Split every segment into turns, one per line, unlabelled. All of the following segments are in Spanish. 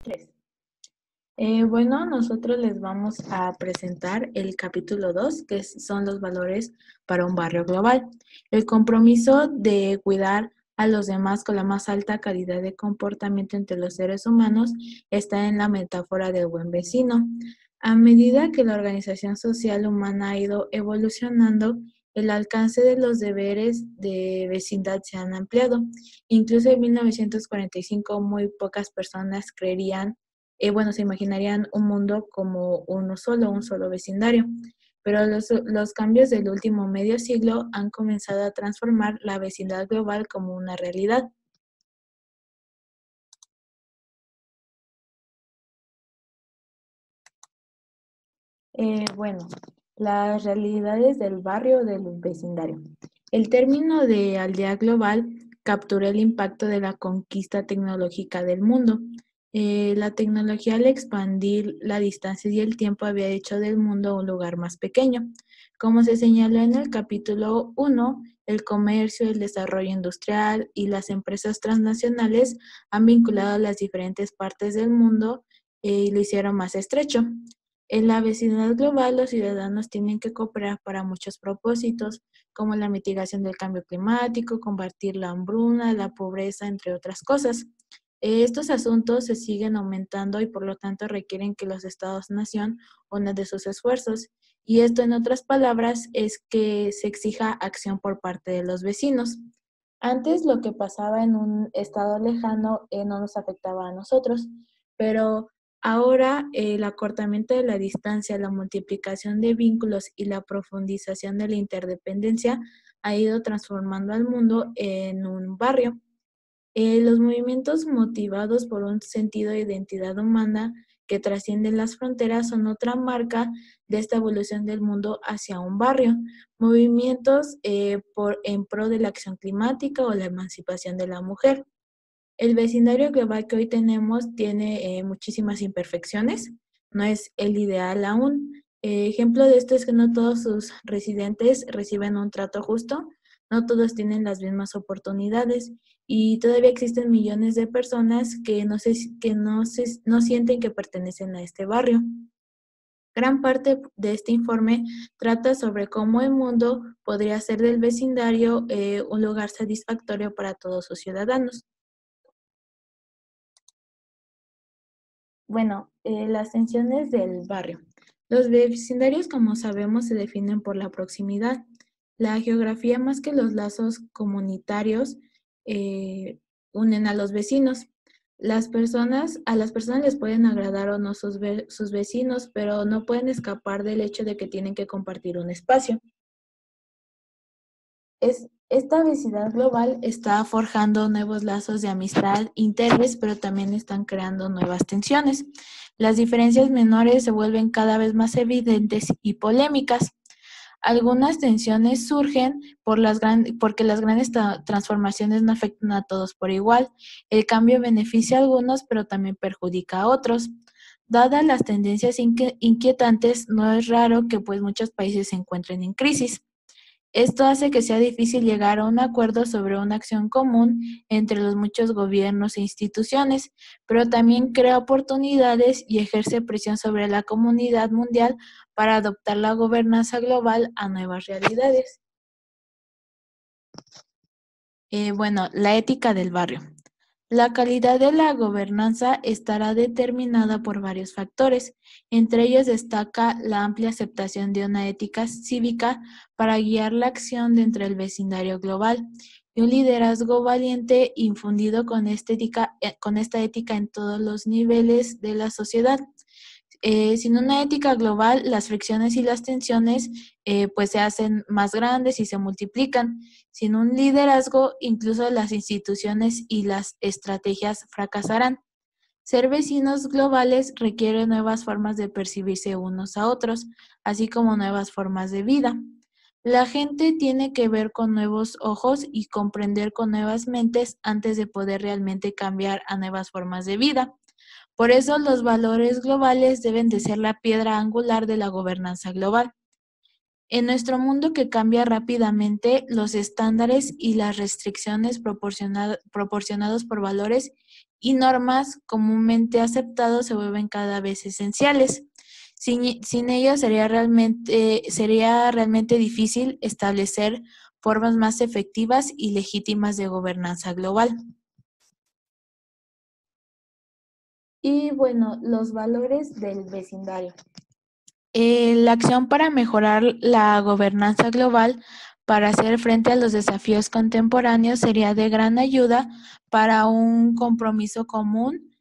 Tres. Bueno, nosotros les vamos a presentar el capítulo 2, que son los valores para un barrio global. El compromiso de cuidar a los demás con la más alta calidad de comportamiento entre los seres humanos está en la metáfora del buen vecino. A medida que la organización social humana ha ido evolucionando, el alcance de los deberes de vecindad se han ampliado. Incluso en 1945 muy pocas personas creerían se imaginarían un mundo como un solo vecindario. Pero los cambios del último medio siglo han comenzado a transformar la vecindad global como una realidad. Bueno, las realidades del barrio o del vecindario. El término de aldea global captura el impacto de la conquista tecnológica del mundo. La tecnología al expandir la distancia y el tiempo había hecho del mundo un lugar más pequeño. Como se señaló en el capítulo 1, el comercio, el desarrollo industrial y las empresas transnacionales han vinculado a las diferentes partes del mundo y lo hicieron más estrecho. En la vecindad global, los ciudadanos tienen que cooperar para muchos propósitos, como la mitigación del cambio climático, combatir la hambruna, la pobreza, entre otras cosas. Estos asuntos se siguen aumentando y por lo tanto requieren que los estados-nación unan de sus esfuerzos. Y esto, en otras palabras, es que se exija acción por parte de los vecinos. Antes lo que pasaba en un estado lejano no nos afectaba a nosotros, pero ahora el acortamiento de la distancia, la multiplicación de vínculos y la profundización de la interdependencia ha ido transformando al mundo en un barrio. Los movimientos motivados por un sentido de identidad humana que trascienden las fronteras son otra marca de esta evolución del mundo hacia un barrio. Movimientos en pro de la acción climática o la emancipación de la mujer. El vecindario global que hoy tenemos tiene muchísimas imperfecciones, no es el ideal aún. Ejemplo de esto es que no todos sus residentes reciben un trato justo, no todos tienen las mismas oportunidades y todavía existen millones de personas que no sienten que pertenecen a este barrio. Gran parte de este informe trata sobre cómo el mundo podría hacer del vecindario un lugar satisfactorio para todos sus ciudadanos. Bueno, las tensiones del barrio. Los vecindarios, como sabemos, se definen por la proximidad, la geografía más que los lazos comunitarios unen a los vecinos. A las personas les pueden agradar o no sus vecinos, pero no pueden escapar del hecho de que tienen que compartir un espacio. Esta vecindad global está forjando nuevos lazos de amistad, interés, pero también están creando nuevas tensiones. Las diferencias menores se vuelven cada vez más evidentes y polémicas. Algunas tensiones surgen porque las grandes transformaciones no afectan a todos por igual. El cambio beneficia a algunos, pero también perjudica a otros. Dadas las tendencias inquietantes, no es raro que muchos países se encuentren en crisis. Esto hace que sea difícil llegar a un acuerdo sobre una acción común entre los muchos gobiernos e instituciones, pero también crea oportunidades y ejerce presión sobre la comunidad mundial para adoptar la gobernanza global a nuevas realidades. La ética del barrio. La calidad de la gobernanza estará determinada por varios factores. Entre ellos destaca la amplia aceptación de una ética cívica para guiar la acción dentro del vecindario global y un liderazgo valiente infundido con esta ética en todos los niveles de la sociedad. Sin una ética global, las fricciones y las tensiones se hacen más grandes y se multiplican. Sin un liderazgo, incluso las instituciones y las estrategias fracasarán. Ser vecinos globales requiere nuevas formas de percibirse unos a otros, así como nuevas formas de vida. La gente tiene que ver con nuevos ojos y comprender con nuevas mentes antes de poder realmente cambiar a nuevas formas de vida. Por eso los valores globales deben de ser la piedra angular de la gobernanza global. En nuestro mundo que cambia rápidamente, los estándares y las restricciones proporcionados por valores y normas comúnmente aceptados se vuelven cada vez esenciales. Sin ellos sería realmente difícil establecer formas más efectivas y legítimas de gobernanza global. Y bueno, los valores del vecindario. La acción para mejorar la gobernanza global para hacer frente a los desafíos contemporáneos sería de gran ayuda para un compromiso común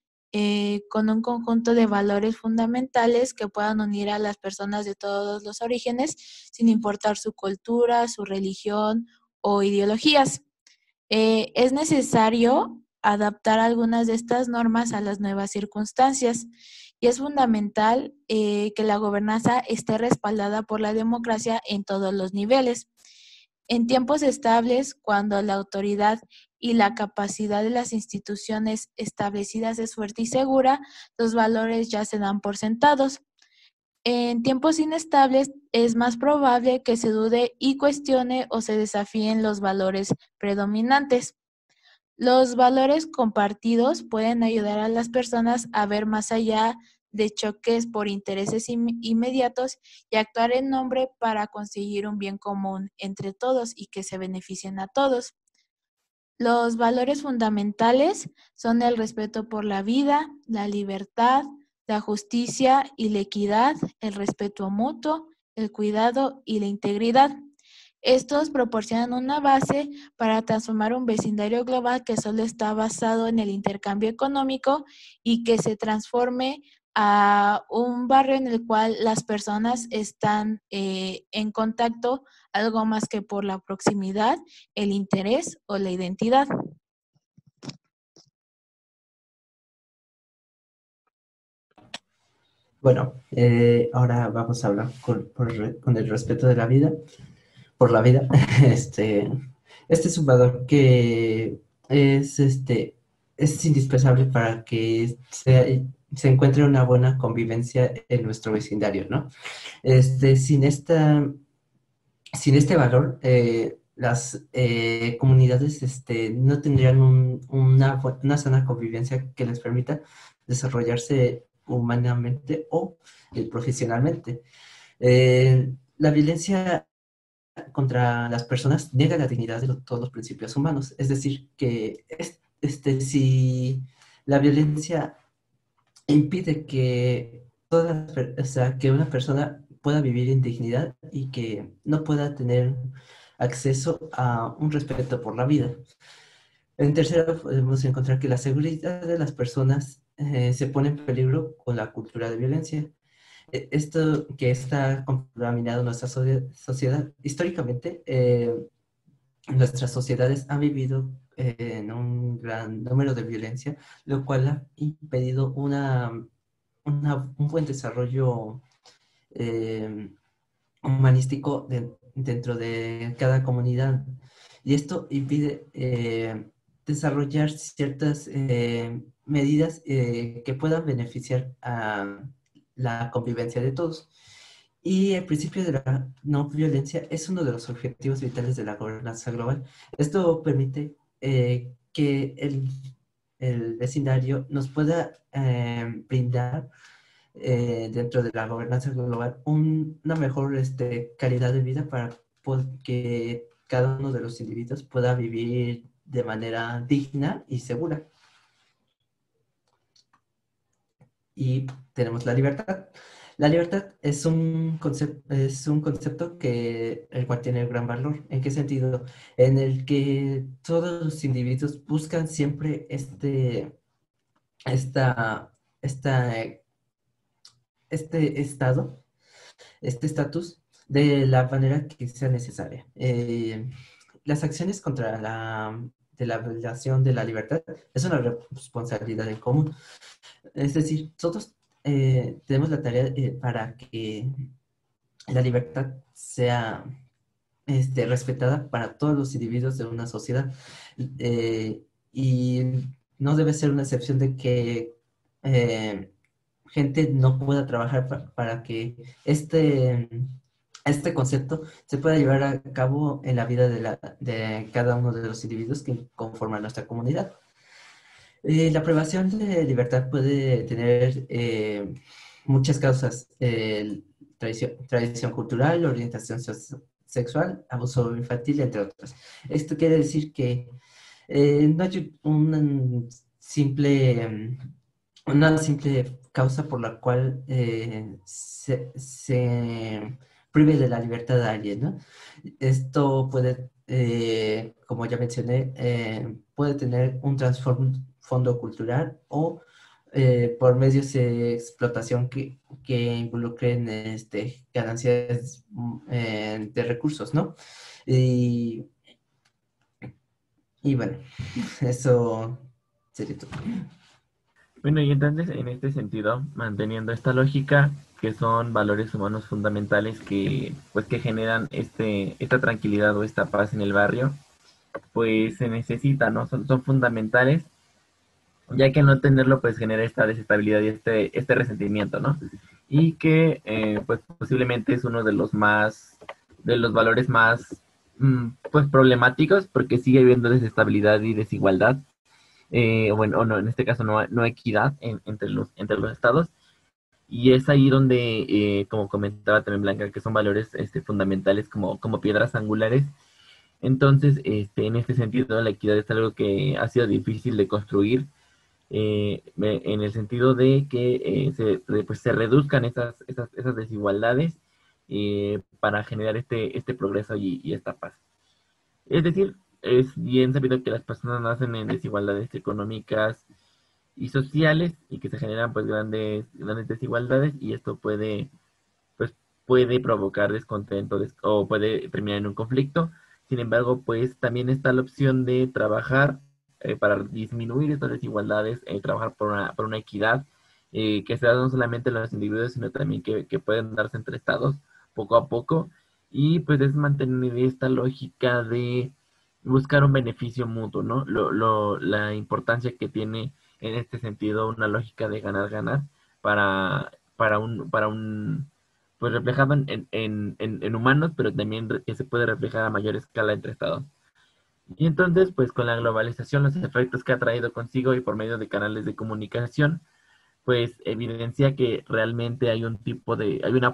con un conjunto de valores fundamentales que puedan unir a las personas de todos los orígenes, sin importar su cultura, su religión o ideologías. Es necesario adaptar algunas de estas normas a las nuevas circunstancias y es fundamental que la gobernanza esté respaldada por la democracia en todos los niveles. En tiempos estables, cuando la autoridad y la capacidad de las instituciones establecidas es fuerte y segura, los valores ya se dan por sentados. En tiempos inestables es más probable que se dude y cuestione o se desafíen los valores predominantes. Los valores compartidos pueden ayudar a las personas a ver más allá de choques por intereses inmediatos y actuar en nombre para conseguir un bien común entre todos y que se beneficien a todos. Los valores fundamentales son el respeto por la vida, la libertad, la justicia y la equidad, el respeto mutuo, el cuidado y la integridad. Estos proporcionan una base para transformar un vecindario global que solo está basado en el intercambio económico y que se transforme a un barrio en el cual las personas están en contacto, algo más que por la proximidad, el interés o la identidad.
Bueno, ahora vamos a hablar con el respeto de la vida, por la vida. Este es un valor que es indispensable para que se encuentre una buena convivencia en nuestro vecindario, ¿no? Sin este valor, las comunidades no tendrían una sana convivencia que les permita desarrollarse humanamente o profesionalmente. La violencia contra las personas niega la dignidad de todos los principios humanos. Es decir, que si la violencia impide que una persona pueda vivir en dignidad y que no pueda tener acceso a un respeto por la vida. En tercero, podemos encontrar que la seguridad de las personas se pone en peligro con la cultura de violencia. Esto que está contaminado en nuestra sociedad. Históricamente, nuestras sociedades han vivido en un gran número de violencia, lo cual ha impedido un buen desarrollo humanístico dentro de cada comunidad. Y esto impide desarrollar ciertas medidas que puedan beneficiar a la convivencia de todos. Y el principio de la no violencia es uno de los objetivos vitales de la gobernanza global. Esto permite que el vecindario nos pueda brindar dentro de la gobernanza global una mejor calidad de vida para que cada uno de los individuos pueda vivir de manera digna y segura. Y tenemos la libertad. La libertad es un concepto el cual tiene gran valor. ¿En qué sentido? En el que todos los individuos buscan siempre esta, esta, este estatus de la manera que sea necesaria. Las acciones contra la violación de la libertad es una responsabilidad en común. Es decir, todos tenemos la tarea para que la libertad sea respetada para todos los individuos de una sociedad. Y no debe ser una excepción de que gente no pueda trabajar para que este concepto se pueda llevar a cabo en la vida de cada uno de los individuos que conforman nuestra comunidad. La privación de libertad puede tener muchas causas: tradición cultural, orientación sexual, abuso infantil, entre otras. Esto quiere decir que no hay una simple causa por la cual se prive de la libertad a alguien, ¿no? Esto puede, como ya mencioné, puede tener un trasfondo cultural o por medios de explotación que involucren ganancias de recursos, ¿no? Y, y bueno, eso sería todo.
Bueno, y entonces en este sentido, manteniendo esta lógica, que son valores humanos fundamentales que, pues, que generan esta tranquilidad o esta paz en el barrio, pues se necesita, ¿no? Son fundamentales, ya que al no tenerlo, pues genera esta desestabilidad y este resentimiento, ¿no? Y que, pues posiblemente es uno de los valores más, pues problemáticos, porque sigue habiendo desestabilidad y desigualdad, bueno, o no, en este caso no equidad entre los estados, y es ahí donde, como comentaba también Blanca, que son valores fundamentales como piedras angulares. Entonces, en este sentido, la equidad es algo que ha sido difícil de construir, en el sentido de que pues, se reduzcan esas desigualdades, para generar este progreso y esta paz. Es decir, es bien sabido que las personas nacen en desigualdades económicas y sociales y que se generan pues grandes desigualdades, y esto pues puede provocar descontento o puede terminar en un conflicto. Sin embargo, pues también está la opción de trabajar, para disminuir estas desigualdades, trabajar por una equidad, que se da no solamente en los individuos, sino también que pueden darse entre estados poco a poco, y pues es mantener esta lógica de buscar un beneficio mutuo, ¿no? La importancia que tiene en este sentido una lógica de ganar-ganar para un pues reflejado en humanos, pero también que se puede reflejar a mayor escala entre estados. Y entonces, pues con la globalización, los efectos que ha traído consigo y por medio de canales de comunicación, pues evidencia que realmente hay una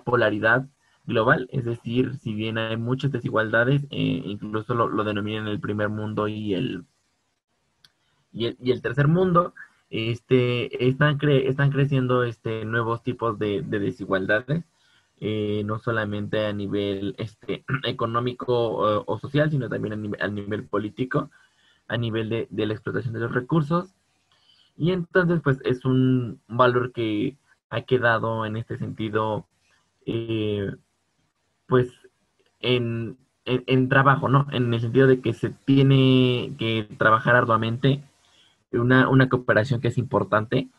polaridad global, es decir, si bien hay muchas desigualdades, incluso lo denominan el primer mundo y el tercer mundo, están creciendo nuevos tipos de desigualdades, no solamente a nivel económico o social, sino también a nivel político, a nivel de la explotación de los recursos. Y entonces, pues es un valor que ha quedado en este sentido, eh, pues en trabajo, ¿no? En el sentido de que se tiene que trabajar arduamente, una cooperación que es importante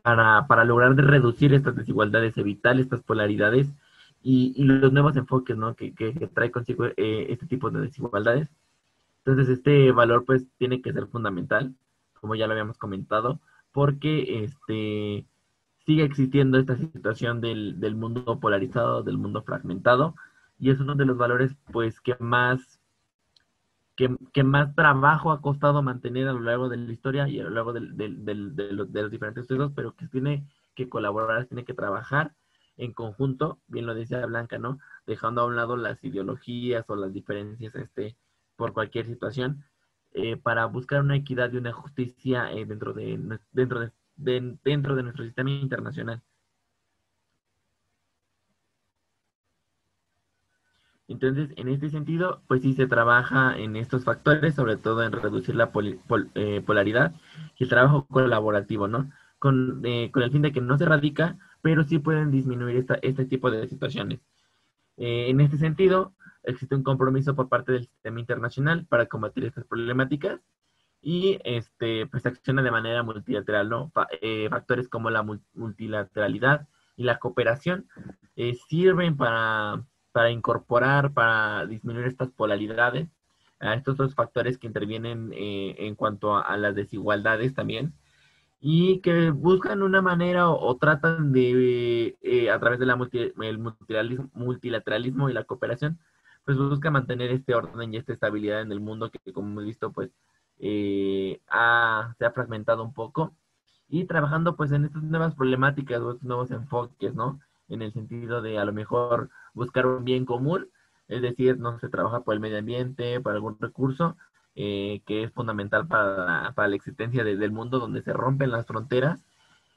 para lograr reducir estas desigualdades, evitar estas polaridades y los nuevos enfoques, ¿no? Que trae consigo, este tipo de desigualdades. Entonces, este valor pues tiene que ser fundamental, como ya lo habíamos comentado, porque sigue existiendo esta situación del mundo polarizado, del mundo fragmentado, y es uno de los valores pues que más trabajo ha costado mantener a lo largo de la historia y a lo largo de los diferentes estudios, pero que tiene que colaborar, tiene que trabajar en conjunto, bien lo decía Blanca, ¿no? Dejando a un lado las ideologías o las diferencias, por cualquier situación, para buscar una equidad y una justicia, dentro de nuestro sistema internacional. Entonces, en este sentido, pues sí se trabaja en estos factores, sobre todo en reducir la polaridad y el trabajo colaborativo, ¿no? Con el fin de que no se radica, pero sí pueden disminuir este tipo de situaciones. En este sentido, existe un compromiso por parte del sistema internacional para combatir estas problemáticas y pues se acciona de manera multilateral, ¿no? Factores como la multilateralidad y la cooperación sirven para incorporar, para disminuir estas polaridades, a estos dos factores que intervienen, en cuanto a las desigualdades también, y que buscan una manera o tratan de, a través del multilateralismo y la cooperación, pues busca mantener este orden y esta estabilidad en el mundo que como hemos visto, pues se ha fragmentado un poco, y trabajando pues en estas nuevas problemáticas o estos nuevos enfoques, ¿no? En el sentido de a lo mejor buscar un bien común, es decir, no se trabaja por el medio ambiente, por algún recurso que es fundamental para la existencia del mundo, donde se rompen las fronteras.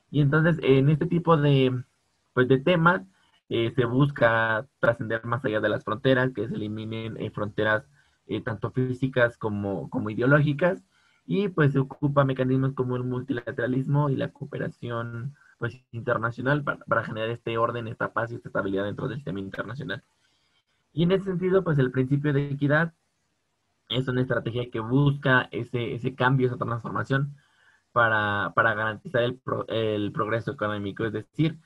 Y entonces en este tipo pues, de temas se busca trascender más allá de las fronteras, que se eliminen fronteras tanto físicas como ideológicas, y pues se ocupa mecanismos como el multilateralismo y la cooperación pues internacional para generar este orden, esta paz y esta estabilidad dentro del sistema internacional. Y en ese sentido, pues el principio de equidad es una estrategia que busca ese cambio, esa transformación para garantizar el progreso económico, es decir,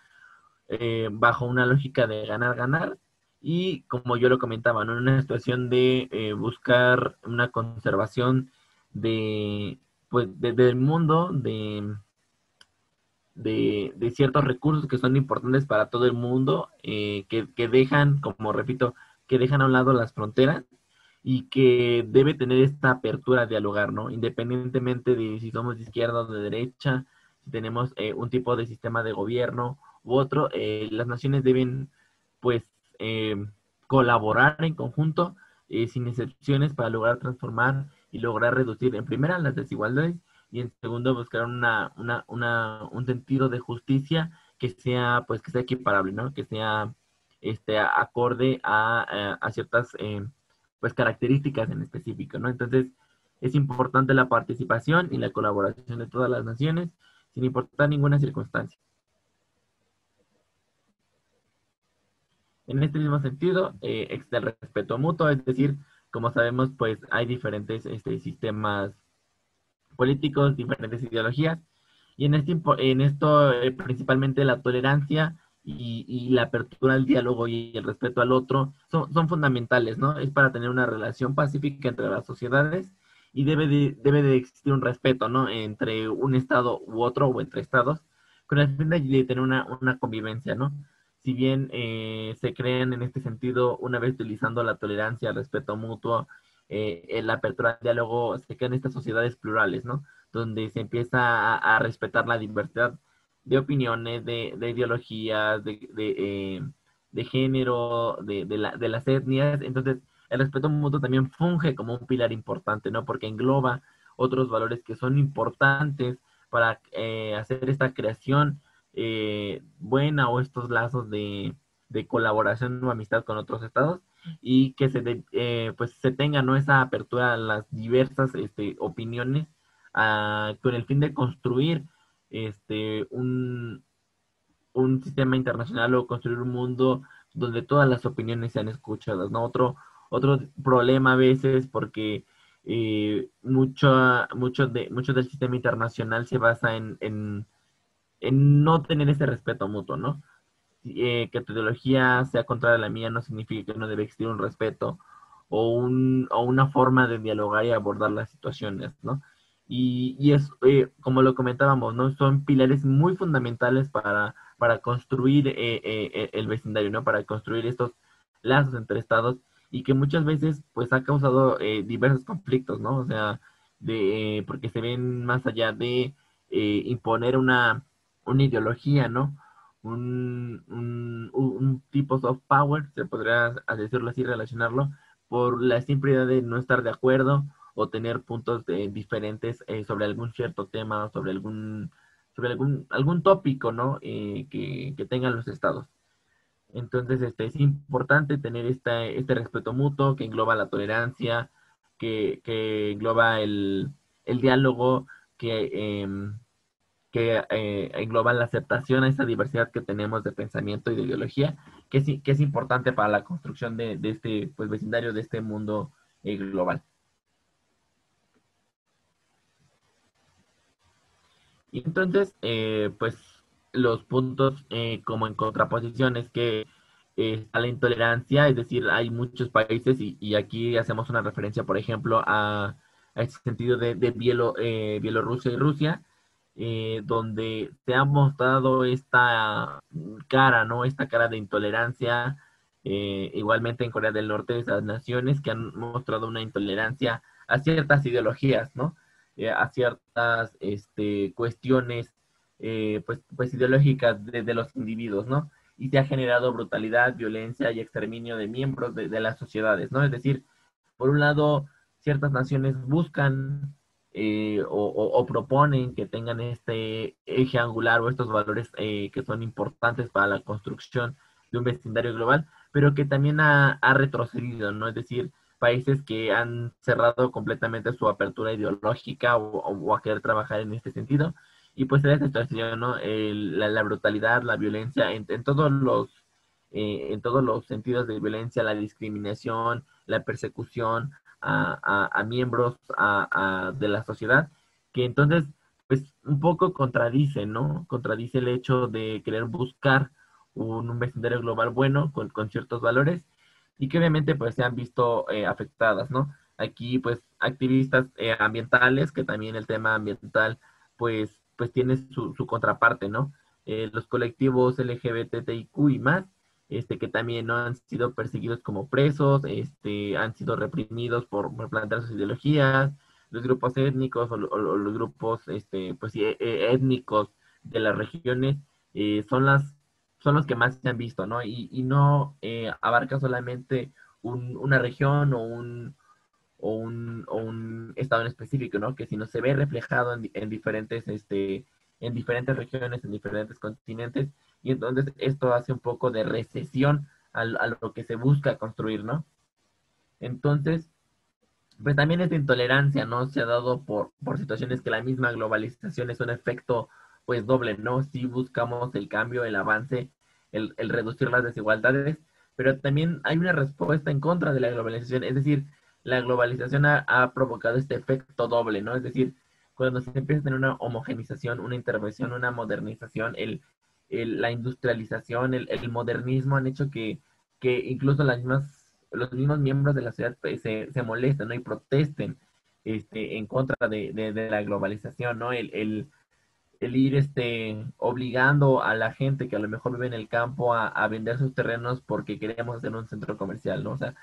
bajo una lógica de ganar-ganar, y como yo lo comentaba, ¿no? En una situación de buscar una conservación pues, del mundo, de ciertos recursos que son importantes para todo el mundo, que dejan, como repito, que dejan a un lado las fronteras, y que debe tener esta apertura a dialogar, ¿no? Independientemente de si somos de izquierda o de derecha, si tenemos un tipo de sistema de gobierno u otro, las naciones deben, pues, colaborar en conjunto, sin excepciones, para lograr transformar y lograr reducir, en primera, las desigualdades, y en segundo, buscar un sentido de justicia pues, que sea equiparable, ¿no? Que sea acorde a ciertas pues características en específico, ¿no? Entonces, es importante la participación y la colaboración de todas las naciones, sin importar ninguna circunstancia. En este mismo sentido, existe el respeto mutuo, es decir, como sabemos, pues hay diferentes sistemas políticos, diferentes ideologías, y en esto principalmente la tolerancia y la apertura al diálogo y el respeto al otro son fundamentales, ¿no? Es para tener una relación pacífica entre las sociedades, y debe de existir un respeto, ¿no? Entre un estado u otro, o entre estados, con el fin de tener una convivencia, ¿no? Si bien se crean en este sentido, una vez utilizando la tolerancia, el respeto mutuo, la apertura al diálogo, se crean estas sociedades plurales, ¿no? Donde se empieza a respetar la diversidad de opiniones, de ideologías, de género, de las etnias. Entonces, el respeto mutuo también funge como un pilar importante, ¿no? Porque engloba otros valores que son importantes para hacer esta creación buena, o estos lazos de colaboración o amistad con otros estados, y que pues se tenga, ¿no? Esa apertura a las diversas opiniones, con el fin de construir un, un sistema internacional, o construir un mundo donde todas las opiniones sean escuchadas, ¿no? Otro problema a veces, porque mucho del sistema internacional se basa en no tener ese respeto mutuo, ¿no? Que tu ideología sea contraria a la mía no significa que no debe existir un respeto, o una forma de dialogar y abordar las situaciones, ¿no? Y es, como lo comentábamos, ¿no? Son pilares muy fundamentales para construir el vecindario, ¿no? Para construir estos lazos entre estados, y que muchas veces, pues, ha causado diversos conflictos, ¿no? O sea, porque se ven más allá de imponer una ideología, ¿no? Un tipo soft power, se podría decirlo así, relacionarlo, por la simple idea de no estar de acuerdo, o tener puntos diferentes sobre algún cierto tema, sobre algún tópico, ¿no? Que tengan los estados. Entonces, es importante tener este respeto mutuo, que engloba la tolerancia, que engloba el diálogo, que engloba la aceptación a esa diversidad que tenemos de pensamiento y de ideología, que es importante para la construcción de este pues, vecindario, de este mundo global. Y entonces, pues los puntos como en contraposición es que está la intolerancia, es decir, hay muchos países, y aquí hacemos una referencia, por ejemplo, a este sentido de Bielorrusia y Rusia, donde se ha mostrado esta cara, ¿no? Esta cara de intolerancia. Igualmente en Corea del Norte, esas naciones que han mostrado una intolerancia a ciertas ideologías, ¿no? a ciertas cuestiones pues ideológicas de los individuos, ¿no? Y se ha generado brutalidad, violencia y exterminio de miembros de las sociedades, ¿no? Es decir, por un lado, ciertas naciones buscan o proponen que tengan este eje angular o estos valores que son importantes para la construcción de un vecindario global, pero que también ha retrocedido, ¿no? Es decir, países que han cerrado completamente su apertura ideológica o a querer trabajar en este sentido. Y pues esa situación, ¿no? La brutalidad, la violencia, en todos los sentidos de violencia, la discriminación, la persecución a miembros de la sociedad, que entonces, pues un poco contradice, ¿no? Contradice el hecho de querer buscar un vecindario global bueno con ciertos valores y que obviamente pues se han visto afectadas, ¿no? Aquí pues activistas ambientales, que también el tema ambiental pues tiene su contraparte, ¿no? Los colectivos LGBTIQ y más, que también no han sido perseguidos como presos, han sido reprimidos por plantear sus ideologías, los grupos étnicos o los grupos pues, sí, étnicos de las regiones son los que más se han visto, ¿no? Y no abarca solamente una región o un estado en específico, ¿no? Que si no se ve reflejado en diferentes regiones, en diferentes continentes, y entonces esto hace un poco de recesión a lo que se busca construir, ¿no? Entonces, pues también esta intolerancia, ¿no? Se ha dado por situaciones que la misma globalización es un efecto, pues doble, ¿no? Si buscamos el cambio, el avance, el reducir las desigualdades, pero también hay una respuesta en contra de la globalización, es decir, la globalización ha provocado este efecto doble, ¿no? Es decir, cuando se empieza a tener una homogenización, una intervención, una modernización, la industrialización, el modernismo han hecho que incluso los mismos miembros de la sociedad pues, se molesten, ¿no? Y protesten en contra de la globalización, ¿no? El ir obligando a la gente que a lo mejor vive en el campo a vender sus terrenos porque queremos hacer un centro comercial, ¿no? O sea,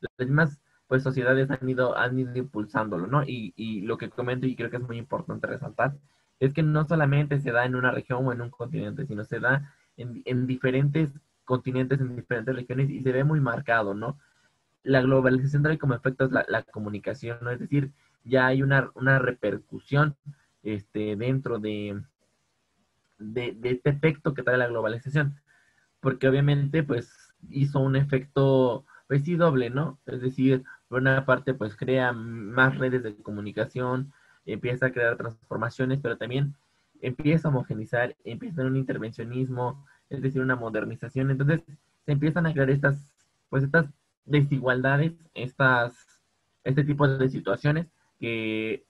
las mismas pues sociedades han ido impulsándolo, ¿no? Y lo que comento y creo que es muy importante resaltar es que no solamente se da en una región o en un continente, sino se da en diferentes continentes, en diferentes regiones y se ve muy marcado, ¿no? La globalización trae como efectos la comunicación, ¿no? Es decir, ya hay una repercusión dentro de este efecto que trae la globalización, porque obviamente pues hizo un efecto pues sí doble, ¿no? Es decir, por una parte pues crea más redes de comunicación, empieza a crear transformaciones, pero también empieza a homogenizar, empieza a tener un intervencionismo, es decir, una modernización, entonces se empiezan a crear estas desigualdades, este tipo de situaciones que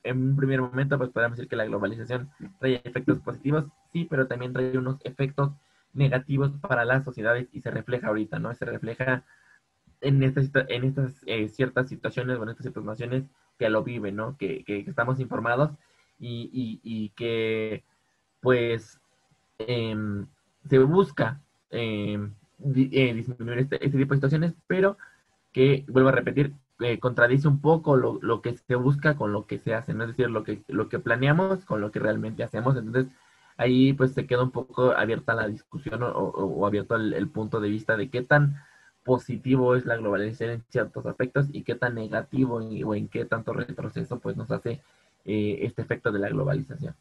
en un primer momento pues podemos decir que la globalización trae efectos positivos, sí, pero también trae unos efectos negativos para las sociedades y se refleja ahorita, ¿no? Se refleja en estas ciertas situaciones o en estas situaciones que lo viven, ¿no? Que estamos informados y que pues eh, se busca disminuir este tipo de situaciones, pero que, vuelvo a repetir, contradice un poco lo que se busca con lo que se hace, ¿no? Es decir, lo que planeamos con lo que realmente hacemos. Entonces, ahí pues se queda un poco abierta la discusión o abierto el punto de vista de qué tan positivo es la globalización en ciertos aspectos y qué tan negativo o en qué tanto retroceso pues nos hace este efecto de la globalización.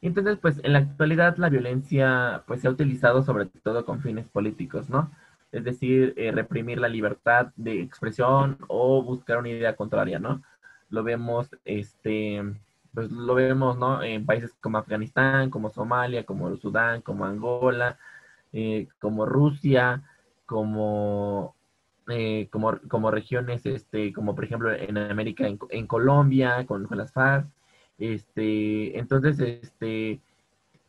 Entonces, pues en la actualidad la violencia pues se ha utilizado sobre todo con fines políticos, ¿no? Es decir, reprimir la libertad de expresión o buscar una idea contraria, ¿no? Lo vemos, pues lo vemos, ¿no? En países como Afganistán, como Somalia, como Sudán, como Angola, como Rusia, como, como regiones, como por ejemplo en América, en Colombia, con las FARC. Entonces,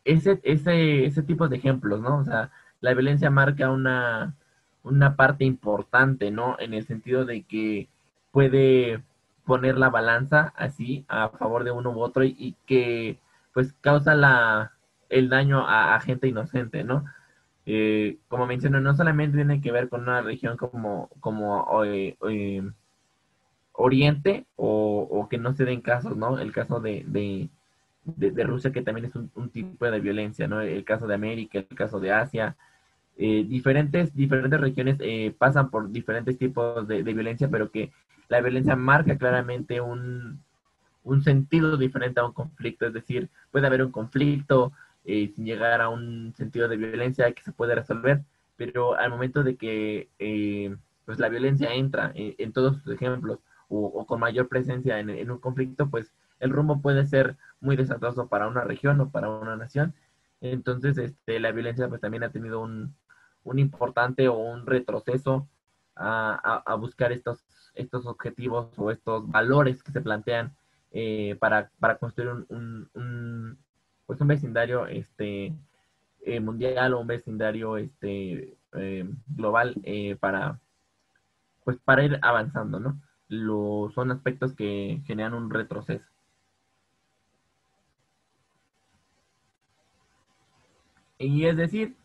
ese tipo de ejemplos, ¿no? O sea, la violencia marca una parte importante, ¿no? En el sentido de que puede poner la balanza así a favor de uno u otro y que pues causa el daño a gente inocente, ¿no? Como menciono, no solamente tiene que ver con una región oriente o que no se den casos, ¿no? El caso de Rusia, que también es un tipo de violencia, ¿no? El caso de América, el caso de Asia. Diferentes regiones pasan por diferentes tipos de violencia, pero que la violencia marca claramente un sentido diferente a un conflicto. Es decir, puede haber un conflicto sin llegar a un sentido de violencia que se puede resolver, pero al momento de que pues la violencia entra en todos sus ejemplos o con mayor presencia en un conflicto, pues el rumbo puede ser muy desastroso para una región o para una nación. Entonces, la violencia pues también ha tenido un importante o un retroceso a buscar estos objetivos o estos valores que se plantean para construir pues un vecindario mundial o un vecindario global pues para ir avanzando, ¿no? Son aspectos que generan un retroceso. Y es decir,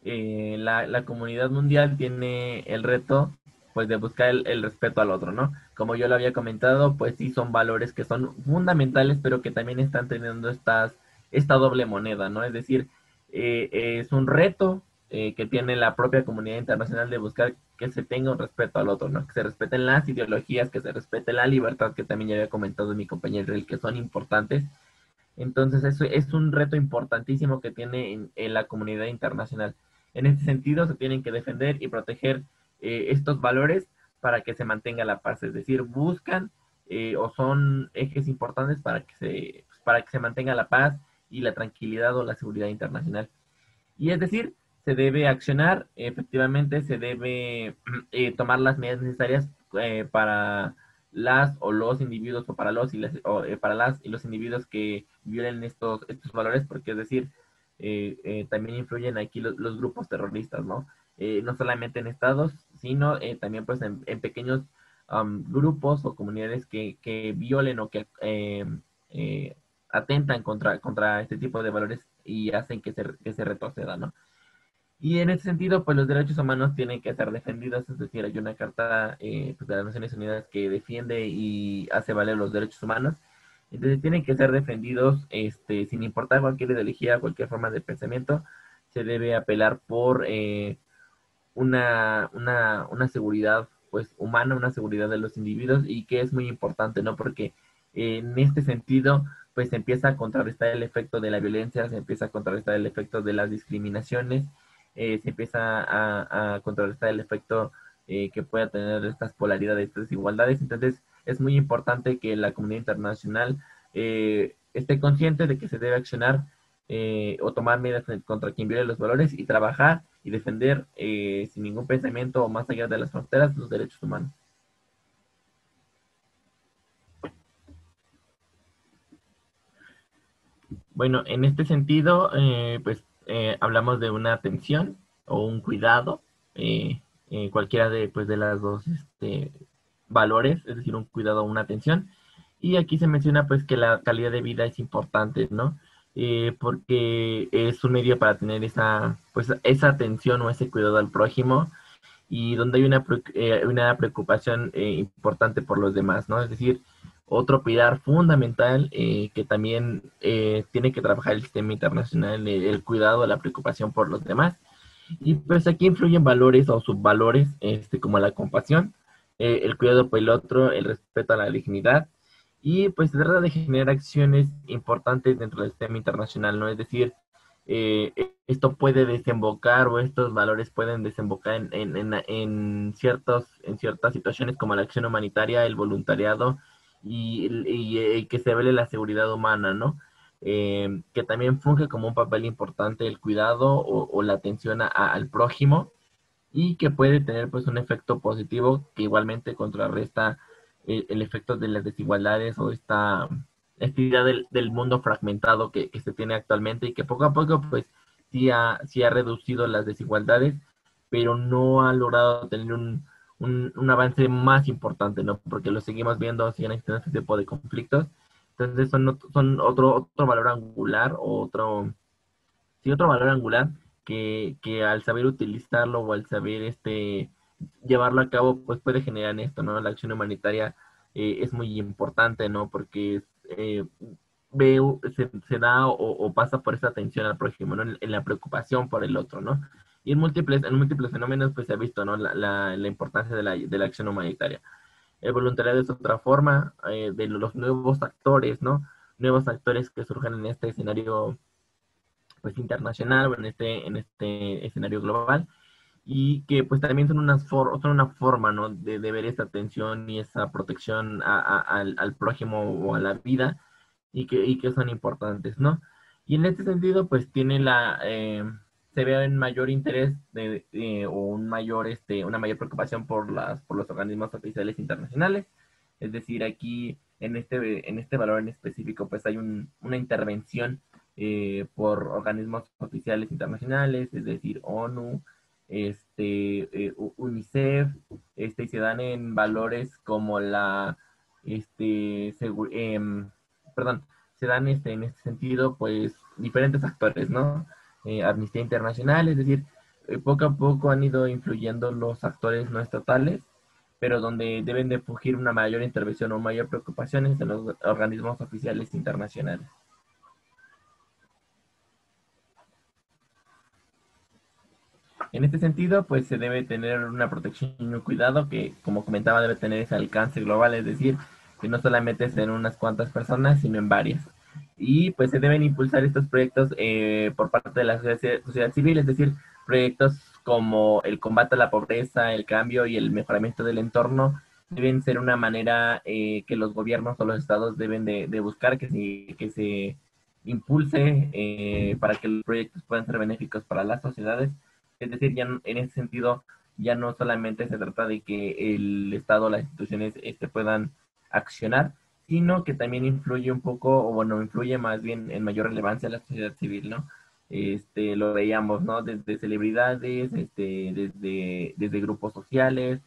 la comunidad mundial tiene el reto pues de buscar el respeto al otro, ¿no? Como yo lo había comentado, pues sí son valores que son fundamentales, pero que también están teniendo esta doble moneda, ¿no? Es decir, es un reto que tiene la propia comunidad internacional de buscar que se tenga un respeto al otro, ¿no? Que se respeten las ideologías, que se respete la libertad, que también ya había comentado mi compañero, el que son importantes. Entonces, eso es un reto importantísimo que tiene en la comunidad internacional. En este sentido, se tienen que defender y proteger estos valores para que se mantenga la paz. Es decir, buscan o son ejes importantes para que se mantenga la paz y la tranquilidad o la seguridad internacional. Y es decir, se debe accionar, efectivamente, se debe tomar las medidas necesarias para las o los individuos o para para las y los individuos que violen estos valores, porque es decir, también influyen aquí los grupos terroristas, ¿no? No solamente en estados, sino también pues en pequeños grupos o comunidades que violen o que atentan contra este tipo de valores y hacen que se retroceda, ¿no? Y en ese sentido, pues los derechos humanos tienen que ser defendidos, es decir, hay una carta pues, de las Naciones Unidas que defiende y hace valer los derechos humanos, entonces tienen que ser defendidos sin importar cualquier ideología, cualquier forma de pensamiento, se debe apelar por una seguridad pues humana, una seguridad de los individuos y que es muy importante, ¿no? Porque en este sentido pues se empieza a contrarrestar el efecto de la violencia, se empieza a contrarrestar el efecto de las discriminaciones, se empieza a contrarrestar el efecto que pueda tener estas polaridades, estas desigualdades. Entonces es muy importante que la comunidad internacional esté consciente de que se debe accionar o tomar medidas contra quien viole los valores y trabajar y defender sin ningún pensamiento o más allá de las fronteras los derechos humanos. Bueno, en este sentido, hablamos de una atención o un cuidado, cualquiera de las dos valores, es decir, un cuidado o una atención. Y aquí se menciona pues que la calidad de vida es importante, ¿no? Porque es un medio para tener esa atención o ese cuidado al prójimo y donde hay una preocupación importante por los demás, ¿no? Es decir, otro pilar fundamental que también tiene que trabajar el sistema internacional, el cuidado, la preocupación por los demás. Y pues aquí influyen valores o subvalores como la compasión, el cuidado por el otro, el respeto a la dignidad, y pues se trata de generar acciones importantes dentro del sistema internacional, ¿no? Es decir, esto puede desembocar o estos valores pueden desembocar en ciertas situaciones como la acción humanitaria, el voluntariado y que se vele la seguridad humana, ¿no? Que también funge como un papel importante el cuidado o la atención al prójimo y que puede tener pues un efecto positivo que igualmente contrarresta el efecto de las desigualdades o esta idea del mundo fragmentado que se tiene actualmente y que poco a poco pues sí ha reducido las desigualdades, pero no ha logrado tener un avance más importante, ¿no? Porque lo seguimos viendo, siguen existiendo este tipo de conflictos. Entonces son otro valor angular, otro valor angular que al saber utilizarlo o al saber llevarlo a cabo, pues puede generar esto, ¿no? La acción humanitaria es muy importante, ¿no? Porque se da o pasa por esa atención al prójimo, ¿no? En la preocupación por el otro, ¿no? Y en múltiples fenómenos, pues se ha visto, ¿no? La importancia de la acción humanitaria. El voluntariado es otra forma de los nuevos actores, ¿no? Nuevos actores que surgen en este escenario, pues, internacional o en este escenario global y que pues también son, son una forma, ¿no? De ver esa atención y esa protección al prójimo o a la vida y que son importantes, ¿no? Y en este sentido, pues tiene se ve un mayor interés o una mayor preocupación por los organismos oficiales internacionales. Es decir, aquí en este valor en específico, pues hay una intervención por organismos oficiales internacionales, es decir, ONU, UNICEF, y se dan en valores como perdón, se dan en este sentido, pues, diferentes actores, ¿no? Amnistía Internacional, es decir, poco a poco han ido influyendo los actores no estatales, pero donde deben de fugir una mayor intervención o mayor preocupación en los organismos oficiales internacionales. En este sentido, pues se debe tener una protección y un cuidado que, como comentaba, debe tener ese alcance global, es decir, que no solamente es en unas cuantas personas, sino en varias. Y pues se deben impulsar estos proyectos por parte de la sociedad civil, es decir, proyectos como el combate a la pobreza, el cambio y el mejoramiento del entorno deben ser una manera que los gobiernos o los estados deben de buscar que se impulse para que los proyectos puedan ser benéficos para las sociedades. Es decir, ya en ese sentido, ya no solamente se trata de que el Estado, las instituciones puedan accionar, sino que también influye un poco, o bueno, influye más bien en mayor relevancia la sociedad civil, ¿no? Lo veíamos, ¿no? Desde celebridades, desde grupos sociales,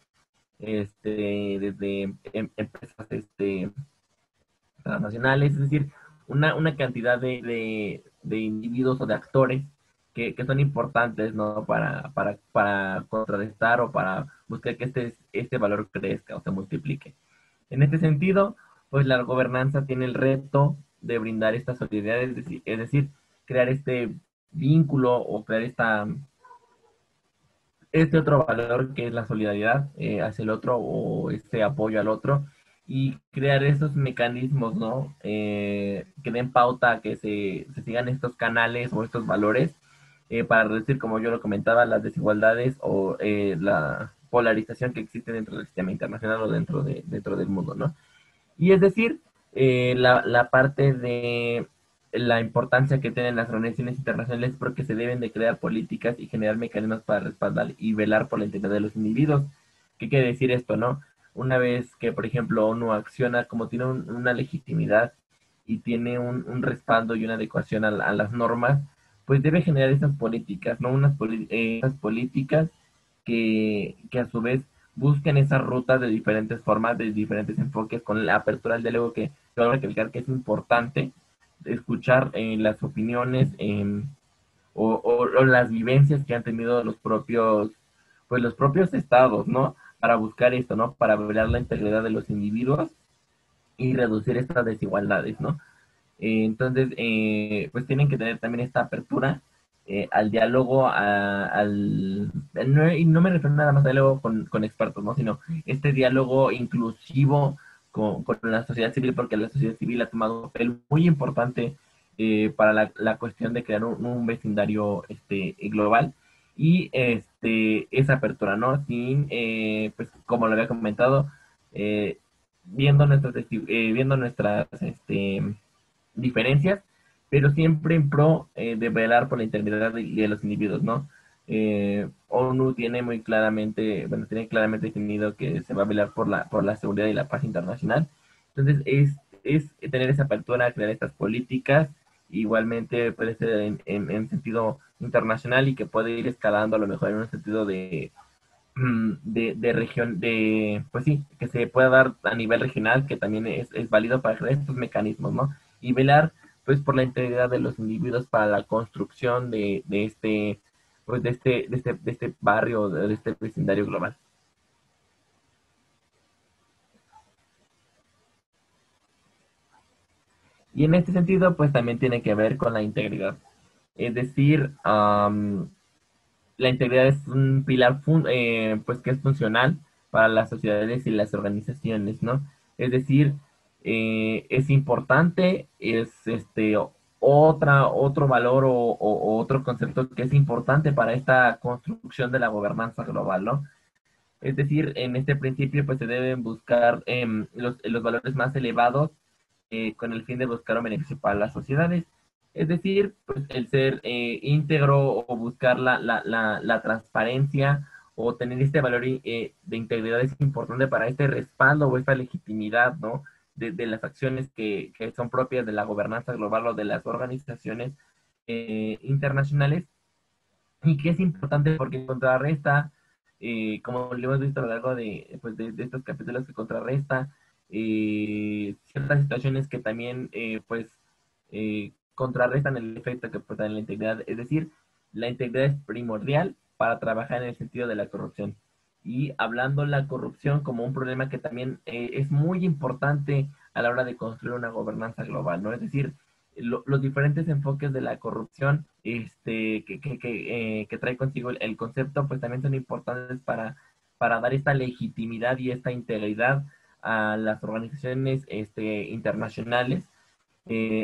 desde empresas transnacionales, es decir, una cantidad de individuos o de actores que son importantes, ¿no? Para contrarrestar o para buscar que este valor crezca o se multiplique. En este sentido, pues la gobernanza tiene el reto de brindar esta solidaridad, es decir, crear este vínculo o crear este otro valor que es la solidaridad hacia el otro o este apoyo al otro y crear esos mecanismos, ¿no? Que den pauta a que se sigan estos canales o estos valores para reducir, como yo lo comentaba, las desigualdades o la polarización que existe dentro del sistema internacional o dentro del mundo, ¿no? Y es decir, la parte de la importancia que tienen las organizaciones internacionales porque se deben de crear políticas y generar mecanismos para respaldar y velar por la integridad de los individuos. ¿Qué quiere decir esto, no? Una vez que, por ejemplo, ONU acciona como tiene una legitimidad y tiene un respaldo y una adecuación a las normas, pues debe generar esas políticas, ¿no? Esas políticas que a su vez busquen esas rutas de diferentes formas, de diferentes enfoques, con la apertura al diálogo que quiero recalcar que es importante escuchar las opiniones o las vivencias que han tenido los propios estados, ¿no? Para buscar esto, ¿no? Para velar la integridad de los individuos y reducir estas desigualdades, ¿no? Entonces, pues tienen que tener también esta apertura al diálogo, y no me refiero nada más al diálogo con expertos, ¿no? Sino este diálogo inclusivo con la sociedad civil, porque la sociedad civil ha tomado un papel muy importante para la cuestión de crear un vecindario global y esa apertura, ¿no? Sin, pues como lo había comentado, viendo nuestras diferencias, pero siempre en pro de velar por la integridad de los individuos, ¿no? ONU tiene muy claramente, bueno, tiene claramente definido que se va a velar por la seguridad y la paz internacional. Entonces, es tener esa apertura, crear estas políticas, igualmente puede ser en sentido internacional y que puede ir escalando a lo mejor en un sentido de región, pues sí, que se pueda dar a nivel regional, que también es válido para crear estos mecanismos, ¿no? Y velar, pues, por la integridad de los individuos para la construcción pues, de este barrio, de este vecindario global. Y en este sentido, pues también tiene que ver con la integridad. Es decir, la integridad es un pilar pues que es funcional para las sociedades y las organizaciones, ¿no? Es decir, es importante, es otro valor o otro concepto que es importante para esta construcción de la gobernanza global, ¿no? Es decir, en este principio pues se deben buscar los valores más elevados con el fin de buscar un beneficio para las sociedades. Es decir, pues el ser íntegro o buscar la transparencia o tener este valor de integridad es importante para este respaldo o esta legitimidad, ¿no? De las acciones que son propias de la gobernanza global o de las organizaciones internacionales, y que es importante porque contrarresta, como lo hemos visto a lo largo pues de estos capítulos, que contrarresta ciertas situaciones que también pues contrarrestan el efecto que puede en la integridad. Es decir, la integridad es primordial para trabajar en el sentido de la corrupción. Y hablando la corrupción como un problema que también es muy importante a la hora de construir una gobernanza global, ¿no? Es decir, los diferentes enfoques de la corrupción que trae consigo el concepto, pues también son importantes para dar esta legitimidad y esta integridad a las organizaciones internacionales,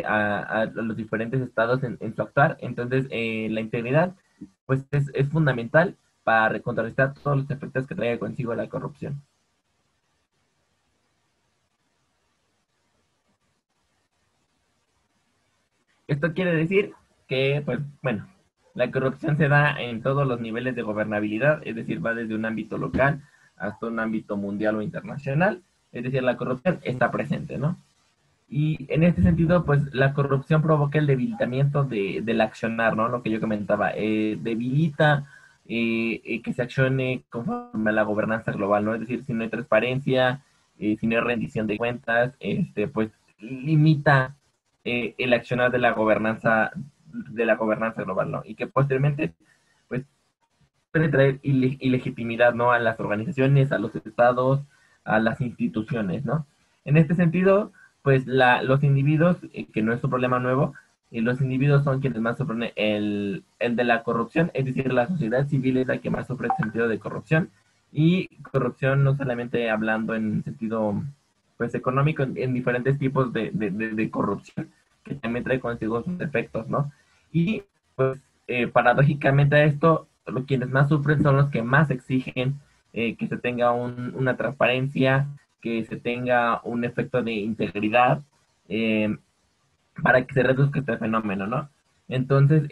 a los diferentes estados en su actuar. Entonces, la integridad pues es fundamental para contrarrestar todos los efectos que trae consigo la corrupción. Esto quiere decir que, pues, bueno, la corrupción se da en todos los niveles de gobernabilidad, es decir, va desde un ámbito local hasta un ámbito mundial o internacional, es decir, la corrupción está presente, ¿no? Y en este sentido, pues, la corrupción provoca el debilitamiento del accionar, ¿no? Lo que yo comentaba, debilita que se accione conforme a la gobernanza global, ¿no? Es decir, si no hay transparencia, si no hay rendición de cuentas, pues, limita el accionar de la gobernanza global, ¿no? Y que posteriormente, pues, puede traer ilegitimidad, ¿no? A las organizaciones, a los estados, a las instituciones, ¿no? En este sentido, pues los individuos, que no es un problema nuevo, los individuos son quienes más sufren el de la corrupción, es decir, la sociedad civil es la que más sufre el sentido de corrupción, y corrupción no solamente hablando en sentido pues económico, en diferentes tipos de corrupción, que también trae consigo sus efectos, ¿no? Y pues paradójicamente a esto, quienes más sufren son los que más exigen que se tenga una transparencia, que se tenga un efecto de integridad, para que se reduzca este fenómeno, ¿no? Entonces,